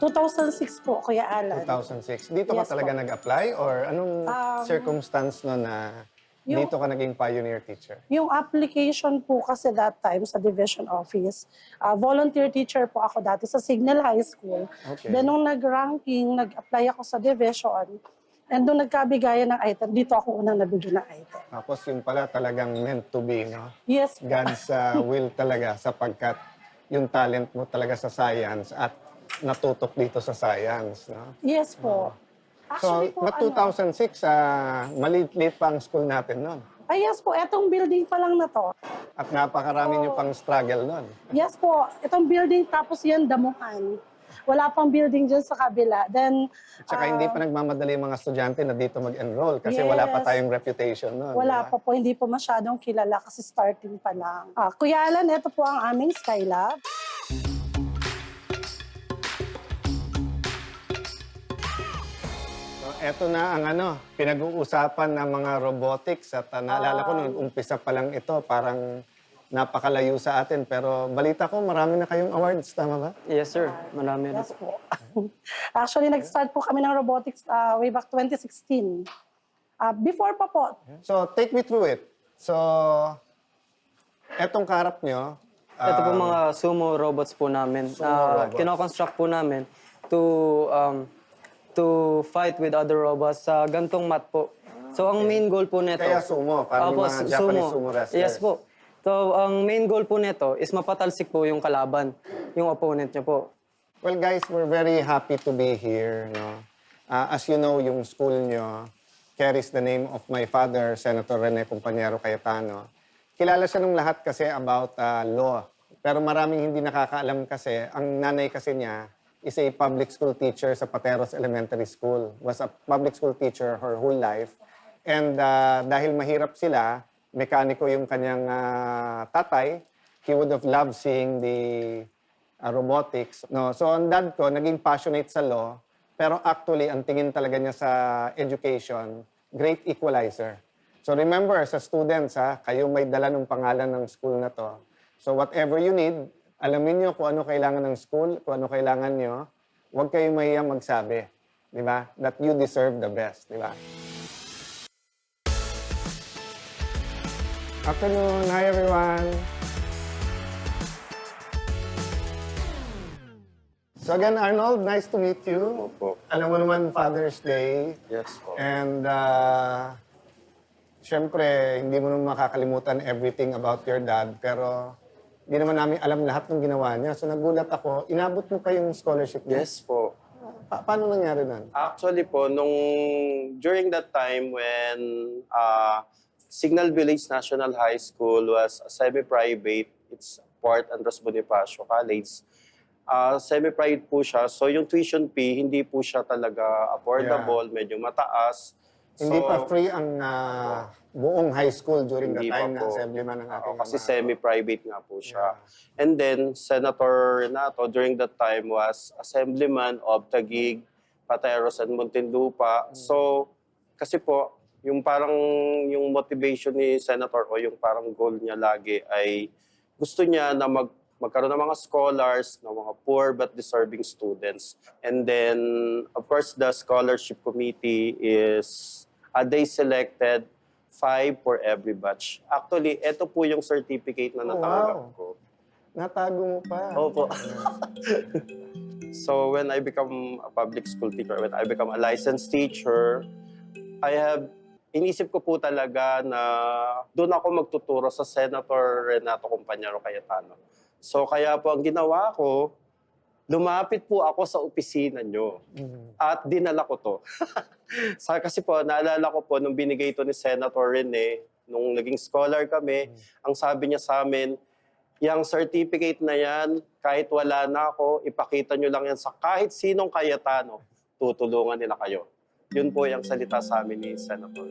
2006 po, Kuya Alan. 2006. Dito ka Yes talaga po. nag-apply? Or anong circumstance no na dito ka naging pioneer teacher? Yung application po kasi that time sa division office, volunteer teacher po ako dati sa Signal High School. Okay. Then nung nag-ranking, nag-apply ako sa division. And nung nagkabigayan ng item, dito ako unang nabigyan ng item. Tapos yung pala talagang meant to be, no? Yes po. God's will talaga sapagkat yung talent mo talaga sa science at natutok dito sa science, no? Yes po. So, Actually po, but 2006, maliit-liit pa ang school natin noon. yes po, etong building pa lang na to. At napakarami nyo pang struggle noon. Yes po, itong building tapos yan damuhan. Wala pang building dyan sa kabila. Then, Tsaka hindi pa nagmamadali yung mga estudyante na dito mag-enroll kasi wala pa Yes. tayong reputation noon. wala di ba? pa po, hindi po masyadong kilala kasi starting pa lang. Kuya Alan, ito po ang aming Skylab. So, eto na ang pinag-uusapan ng mga robotics at naalala ko nung umpisa pa lang ito, parang napakalayo sa atin. Pero balita ko, marami na kayong awards, tama ba? Yes, sir. Marami na Yes po. Actually, nag-start po kami ng robotics way back 2016. Before pa po. So, take me through it. So, etong kaharap nyo, Ito po mga sumo robots po namin. robots. Kino-construct po namin to fight with other robots sa gantong mat po. So ang main goal po nito... Kaya sumo, parang Opo, mga Japanese sumo wrestlers. Yes po. So ang main goal po nito is mapatalsik po yung kalaban, yung opponent niya po. Well, guys, we're very happy to be here. No? As you know, yung school nyo carries the name of my father, Senator Rene Compañero Cayetano. Kilala siya nung lahat kasi about law. Pero maraming hindi nakakaalam kasi, ang nanay kasi niya is a public school teacher sa Pateros Elementary School. Was a public school teacher her whole life. And dahil mahirap sila, mekaniko yung kanyang tatay, he would have loved seeing the robotics. No? So ang dad ko, naging passionate sa law, pero actually, ang tingin talaga niya sa education, great equalizer. So remember, sa students, kayo may dala ng pangalan ng school na to. So whatever you need, alamin nyo kung ano kailangan ng school, kung ano kailangan nyo, huwag kayong mahiya magsabi. Di ba? That you deserve the best. Di ba? Afternoon. Hi, everyone. So again, Arnold, nice to meet you. Opo. Alam mo naman, Father's Day. Yes po. And syempre, hindi mo naman makakalimutan everything about your dad. Pero hindi naman namin alam lahat ng ginawa niya. So nagulat ako, inabot mo pa yung scholarship niya? Yes po. Paano nangyari nun? Actually po, during that time when Signal Village National High School was a semi-private, it's Port Andres Bonifacio College. Semi-private po siya. So yung tuition fee, hindi po siya talaga affordable, medyo mataas. Hindi So, pa free ang buong high school during the Hindi time pa na po. assemblyman ng ating Kasi semi-private nga po siya. And then, Senator Renato during that time was assemblyman of Taguig, Pateros, and Muntinlupa. So, kasi po, yung parang yung motivation ni Senator o yung parang goal niya lagi ay gusto niya na magkaroon ng mga scholars, ng mga poor but deserving students. And then, of course, the scholarship committee is, they selected 5 for every batch. Actually, ito po yung certificate na natanggap ko. Natago mo pa. Opo. So, when I become a public school teacher, when I become a licensed teacher, inisip ko po talaga na doon ako magtuturo sa Senator Renato Compañero Cayetano. So kaya po ang ginawa ko, lumapit po ako sa opisina nyo at dinala ko to. Kasi po, naalala ko po nung binigay to ni Senator Rene, nung naging scholar kami, ang sabi niya sa amin, yung certificate na yan, kahit wala na ako, ipakita nyo lang yan sa kahit sinong Cayetano, tutulungan nila kayo. Yun po yung salita sa amin ni Senator.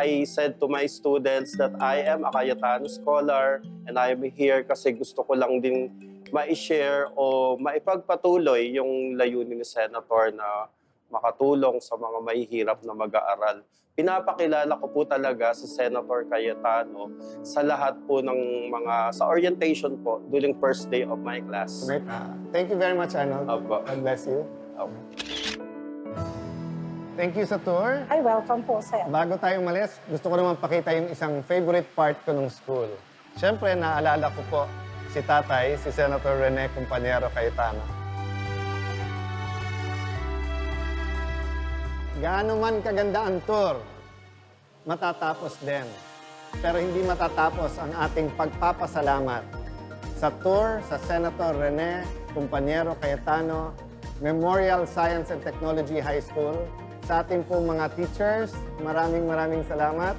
I said to my students that I am a Cayetano scholar and I am here kasi gusto ko lang din ma-share o maipagpatuloy yung layunin ni Senator na makatulong sa mga mahihirap na mag-aaral. Pinapakilala ko po talaga si Senator Cayetano sa lahat po ng sa orientation po during first day of my class. Great. Thank you very much, Arnold. Opo. God bless you. Thank you sa tour. Ay, welcome po, sir. Bago tayo umalis, gusto ko naman pakita yung isang favorite part ko ng school. Siyempre, naalala ko po si tatay, si Senator Rene Compañero Cayetano. Gaano man kaganda ang tour, matatapos din. Pero hindi matatapos ang ating pagpapasalamat sa tour sa Senator Rene Compañero Cayetano Memorial Science and Technology High School. Sa ating pong mga teachers, maraming salamat.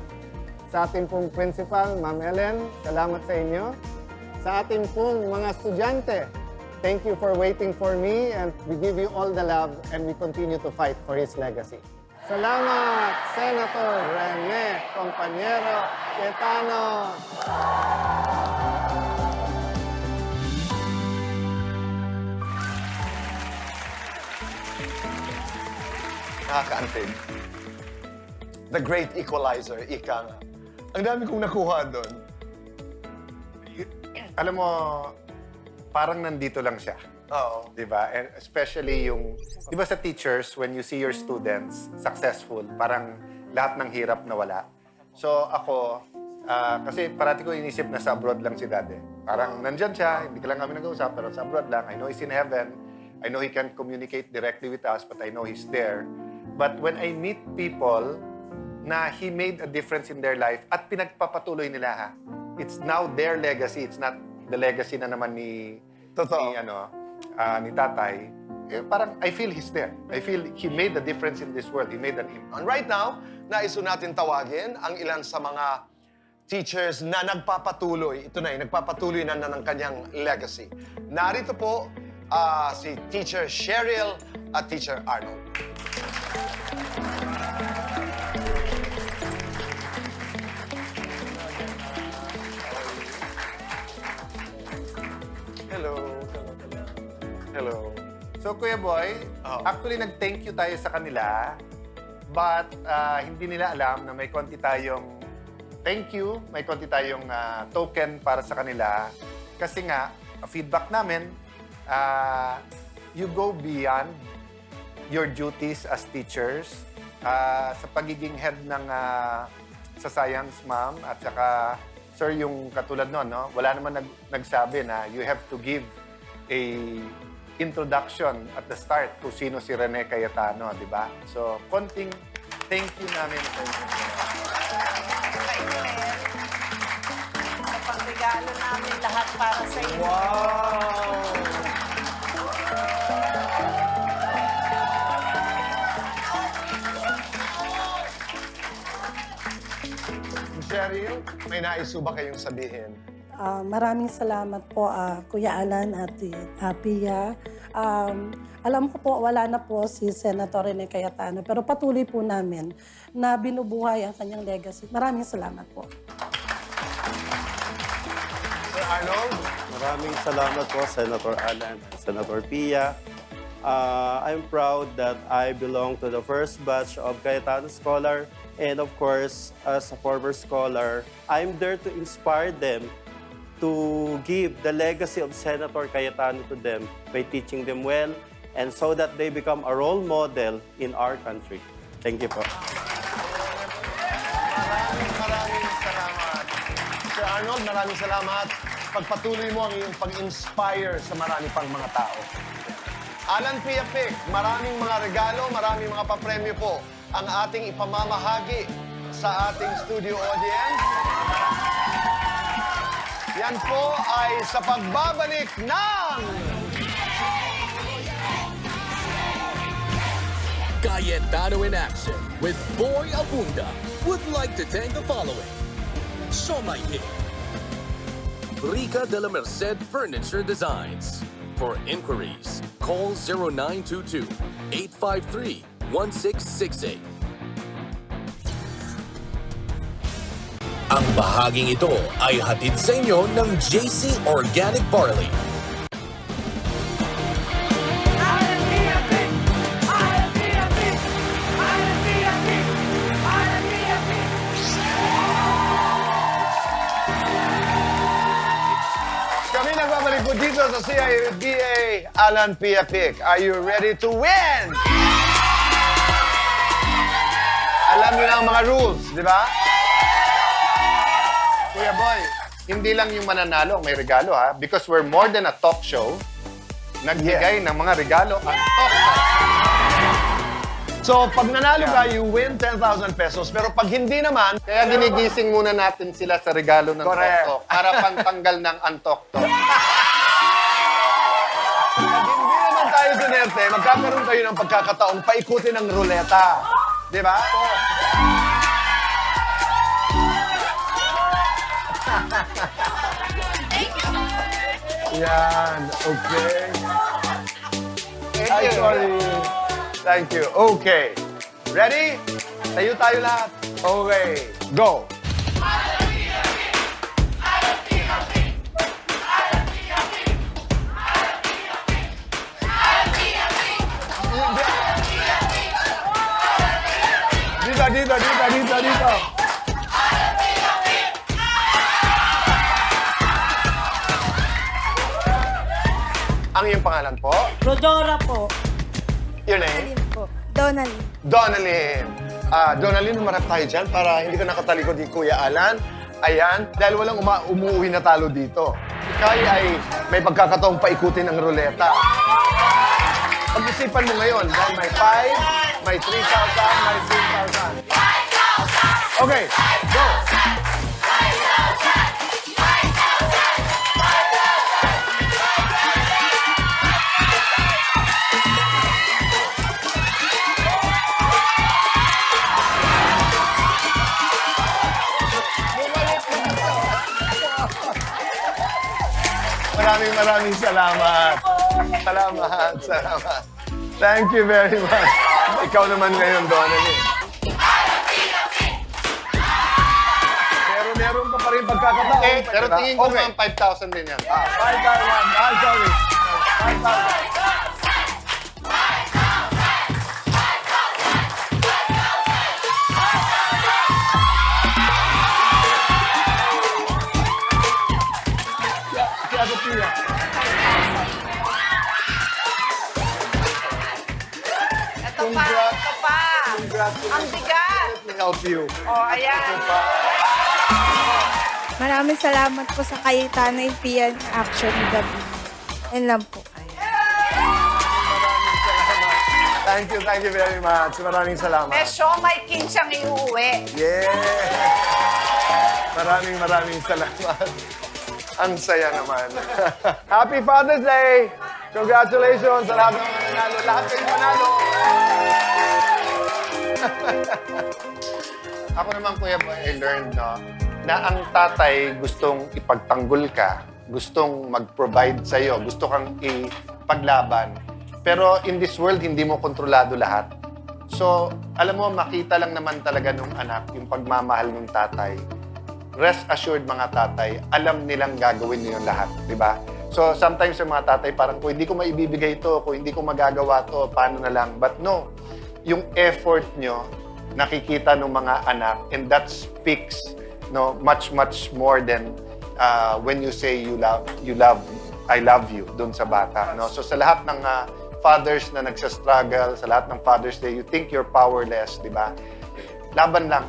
Sa ating pong principal, Ma'am Ellen, salamat sa inyo. Sa ating pong mga estudyante, thank you for waiting for me and we give you all the love and we continue to fight for his legacy. Salamat, Senator Rene Compañero Cayetano. Nakakaantig. The Great Equalizer, ika nga. Ang dami kong nakuha doon. Alam mo, parang nandito lang siya. Oo. Diba? And especially yung, di ba sa teachers, when you see your students successful, parang lahat ng hirap nawala. So ako, kasi parati ko inisip na sa abroad lang si Dad eh. Parang nandyan siya, hindi ka lang kami nag-uusap, pero sa abroad lang. I know he's in heaven. I know he can communicate directly with us, but I know he's there. But when I meet people na he made a difference in their life at pinagpapatuloy nila ha, it's now their legacy. It's not the legacy na naman ni tatay. Eh, parang I feel he's there. I feel he made a difference in this world. He made an impact. And right now, nais natin tawagin ang ilan sa mga teachers na nagpapatuloy. Ito na, nagpapatuloy na ng kanyang legacy. Narito po si Teacher Cheryl at Teacher Arnold. So, Kuya Boy, actually nag-thank you tayo sa kanila. But hindi nila alam na may konti tayong thank you, may konti tayong token para sa kanila. Kasi nga, feedback namin, you go beyond your duties as teachers sa pagiging head ng sa science, ma'am, at saka, sir, yung katulad nun, no? Wala naman nagsabi na you have to give a introduction at the start kung sino si Rene Cayetano, di ba? So, konting thank you namin sa inyo. Pang-regalo namin lahat para sa inyo. Wow! Cheryl, may nais ba kayong sabihin? Maraming salamat po, Kuya Alan at Pia. Alam ko po, wala na po si Senator Rene Cayetano, pero patuloy po namin na binubuhay ang kanyang legacy. Maraming salamat po. Sir Arnold? Maraming salamat po, Senator Alan and Senator Pia. I'm proud that I belong to the first batch of Cayetano Scholar. And of course, as a former scholar, I'm there to inspire them to give the legacy of Senator Cayetano to them by teaching them well and so that they become a role model in our country. Thank you po. Maraming salamat. Sir Arnold, maraming salamat. Pagpatuloy mo ang iyong pag-inspire sa marami pang mga tao. Alan Pia Pic, maraming mga regalo, maraming mga papremyo po ang ating ipamamahagi sa ating studio audience. Yan po ay sa pagbabalik ng Cayetano in Action with Boy Abunda would like to thank the following. Shomai King, Rica de la Merced Furniture Designs. For inquiries, call 0922-853-1668. Ang bahaging ito ay hatid sa inyo ng JC Organic Barley. Kami nagbabalik po dito sa CIBA Alan Pia Pic. Are you ready to win? Alam niyo na ang mga rules, di ba? Kuya Boy, hindi lang yung mananalo ang may regalo, ha? Because we're more than a talk show. Nagbigay ng mga regalo ang talk show. So, pag nanalo ka, you win 10,000 pesos. Pero pag hindi naman... Kaya ginigising muna natin sila sa regalo ng Correct. Tok Tok para pantanggal ng Antok Tok. Pag hindi naman tayo sinerte, magkakaroon kayo ng pagkakataong paikutin ng ruleta. Di ba? Yan. Okay. Ay, sorry. Thank you. Okay. Ready? Tayo tayo lahat. Okay. Go. Dito. Ang iyong pangalan po? Rodora po. Your name? Po. Donald. Donalyn. Donalyn, humarap tayo dyan para hindi ka nakatalikod ni Kuya Alan. Ayan, dahil walang umuwi na talo dito. Ikaw ay may pagkakataong paikutin ang ruleta. Pag-isipan mo ngayon, dahil may 5, may 3,000, may 3,000. Okay, go! Maraming salamat. Salamat. Thank you very much. Ikaw naman ngayon, Donalyn. Pero meron pa rin pagkakataon. Pero tingin ko naman 5,000 din yan. 5,000. Sorry. 5,000. Congratulations. Ang bigat. Let me help you. Oh, ayan. Maraming salamat po sa Cayetano Pian Action Gabi. Yan lang po. Thank you very much. Maraming salamat. May siomay king siyang iuwi. Yeah! Maraming salamat. Ang saya naman. Happy Father's Day! Congratulations sa lahat ng mga nanalo. Lahat kayo manalo. Ako naman, Kuya Boy, I learned na ang tatay gustong ipagtanggol ka, gustong mag-provide sa'yo, gusto kang ipaglaban. Pero in this world, hindi mo kontrolado lahat. So, alam mo, makita lang naman talaga nung anak yung pagmamahal ng tatay. Rest assured mga tatay, alam nilang gagawin niyo yung lahat, di ba? So, sometimes yung mga tatay parang, kung hindi ko maibibigay ito, kung hindi ko magagawa ito, paano na lang? But no, yung effort nyo, nakikita ng mga anak, and that speaks much more than when you say I love you dun sa bata. No? So, sa lahat ng fathers na nagsastruggle, sa lahat ng Father's Day, you think you're powerless, di ba? Laban lang,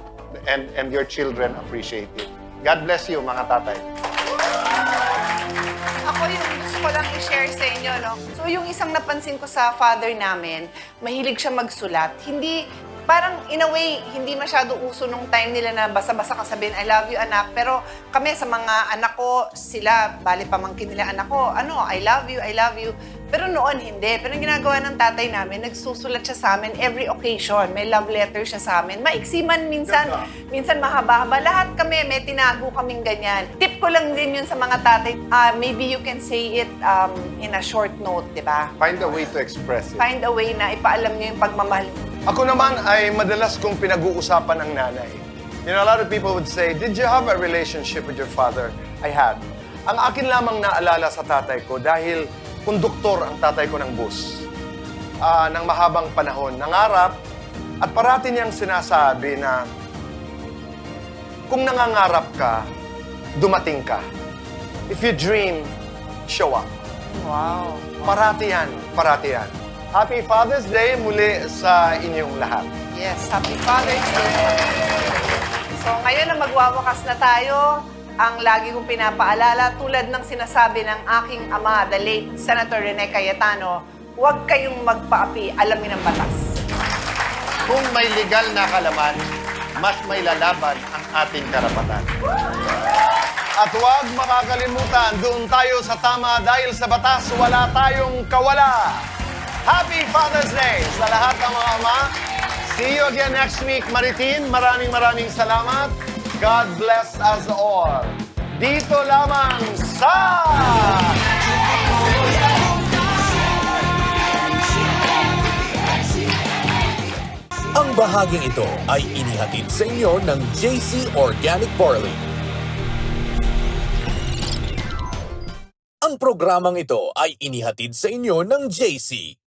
and your children appreciate it. God bless you, mga tatay. Ako yung gusto ko lang i-share sa inyo, no? So yung isang napansin ko sa father namin, mahilig siya magsulat. Hindi, parang in a way, hindi masyado uso nung time nila na basa-basa kasabihin, I love you, anak. Pero kami sa mga anak ko, sila, bali pamangkin nila anak ko, I love you, I love you. Pero noon, hindi. Pero ang ginagawa ng tatay namin, nagsusulat siya sa amin every occasion. May love letter siya sa amin. Maiksi man minsan, minsan mahaba-haba. Lahat kami, may tinago kaming ganyan. Tip ko lang din yun sa mga tatay. Maybe you can say it in a short note, di ba? Find a way to express it. Find a way na ipaalam niyo yung pagmamahal. Ako naman ay madalas kong pinag-uusapan ng nanay. You know, a lot of people would say, did you have a relationship with your father? I had. Ang akin lamang naalala sa tatay ko dahil konduktor ang tatay ko ng bus. Ng mahabang panahon, nangarap at parati niyang sinasabi na kung nangangarap ka, dumating ka. If you dream, show up. Wow. Parati yan, parati yan. Happy Father's Day muli sa inyong lahat. Yes, Happy Father's Day. So ngayon na magwawakas na tayo, ang lagi kong pinapaalala, tulad ng sinasabi ng aking ama, the late Senator Rene Cayetano, huwag kayong magpaapi, alamin ang batas. Kung may legal na kalaman, mas may lalaban ang ating karapatan. At huwag makakalimutan, doon tayo sa tama dahil sa batas wala tayong kawala. Happy Father's Day sa lahat ng mga ama. See you again next week, Maritin. Maraming salamat. God bless us all. Dito lamang sa... Ang bahaging ito ay inihatid sa inyo ng JC Organic Barley. Ang programang ito ay inihatid sa inyo ng JC.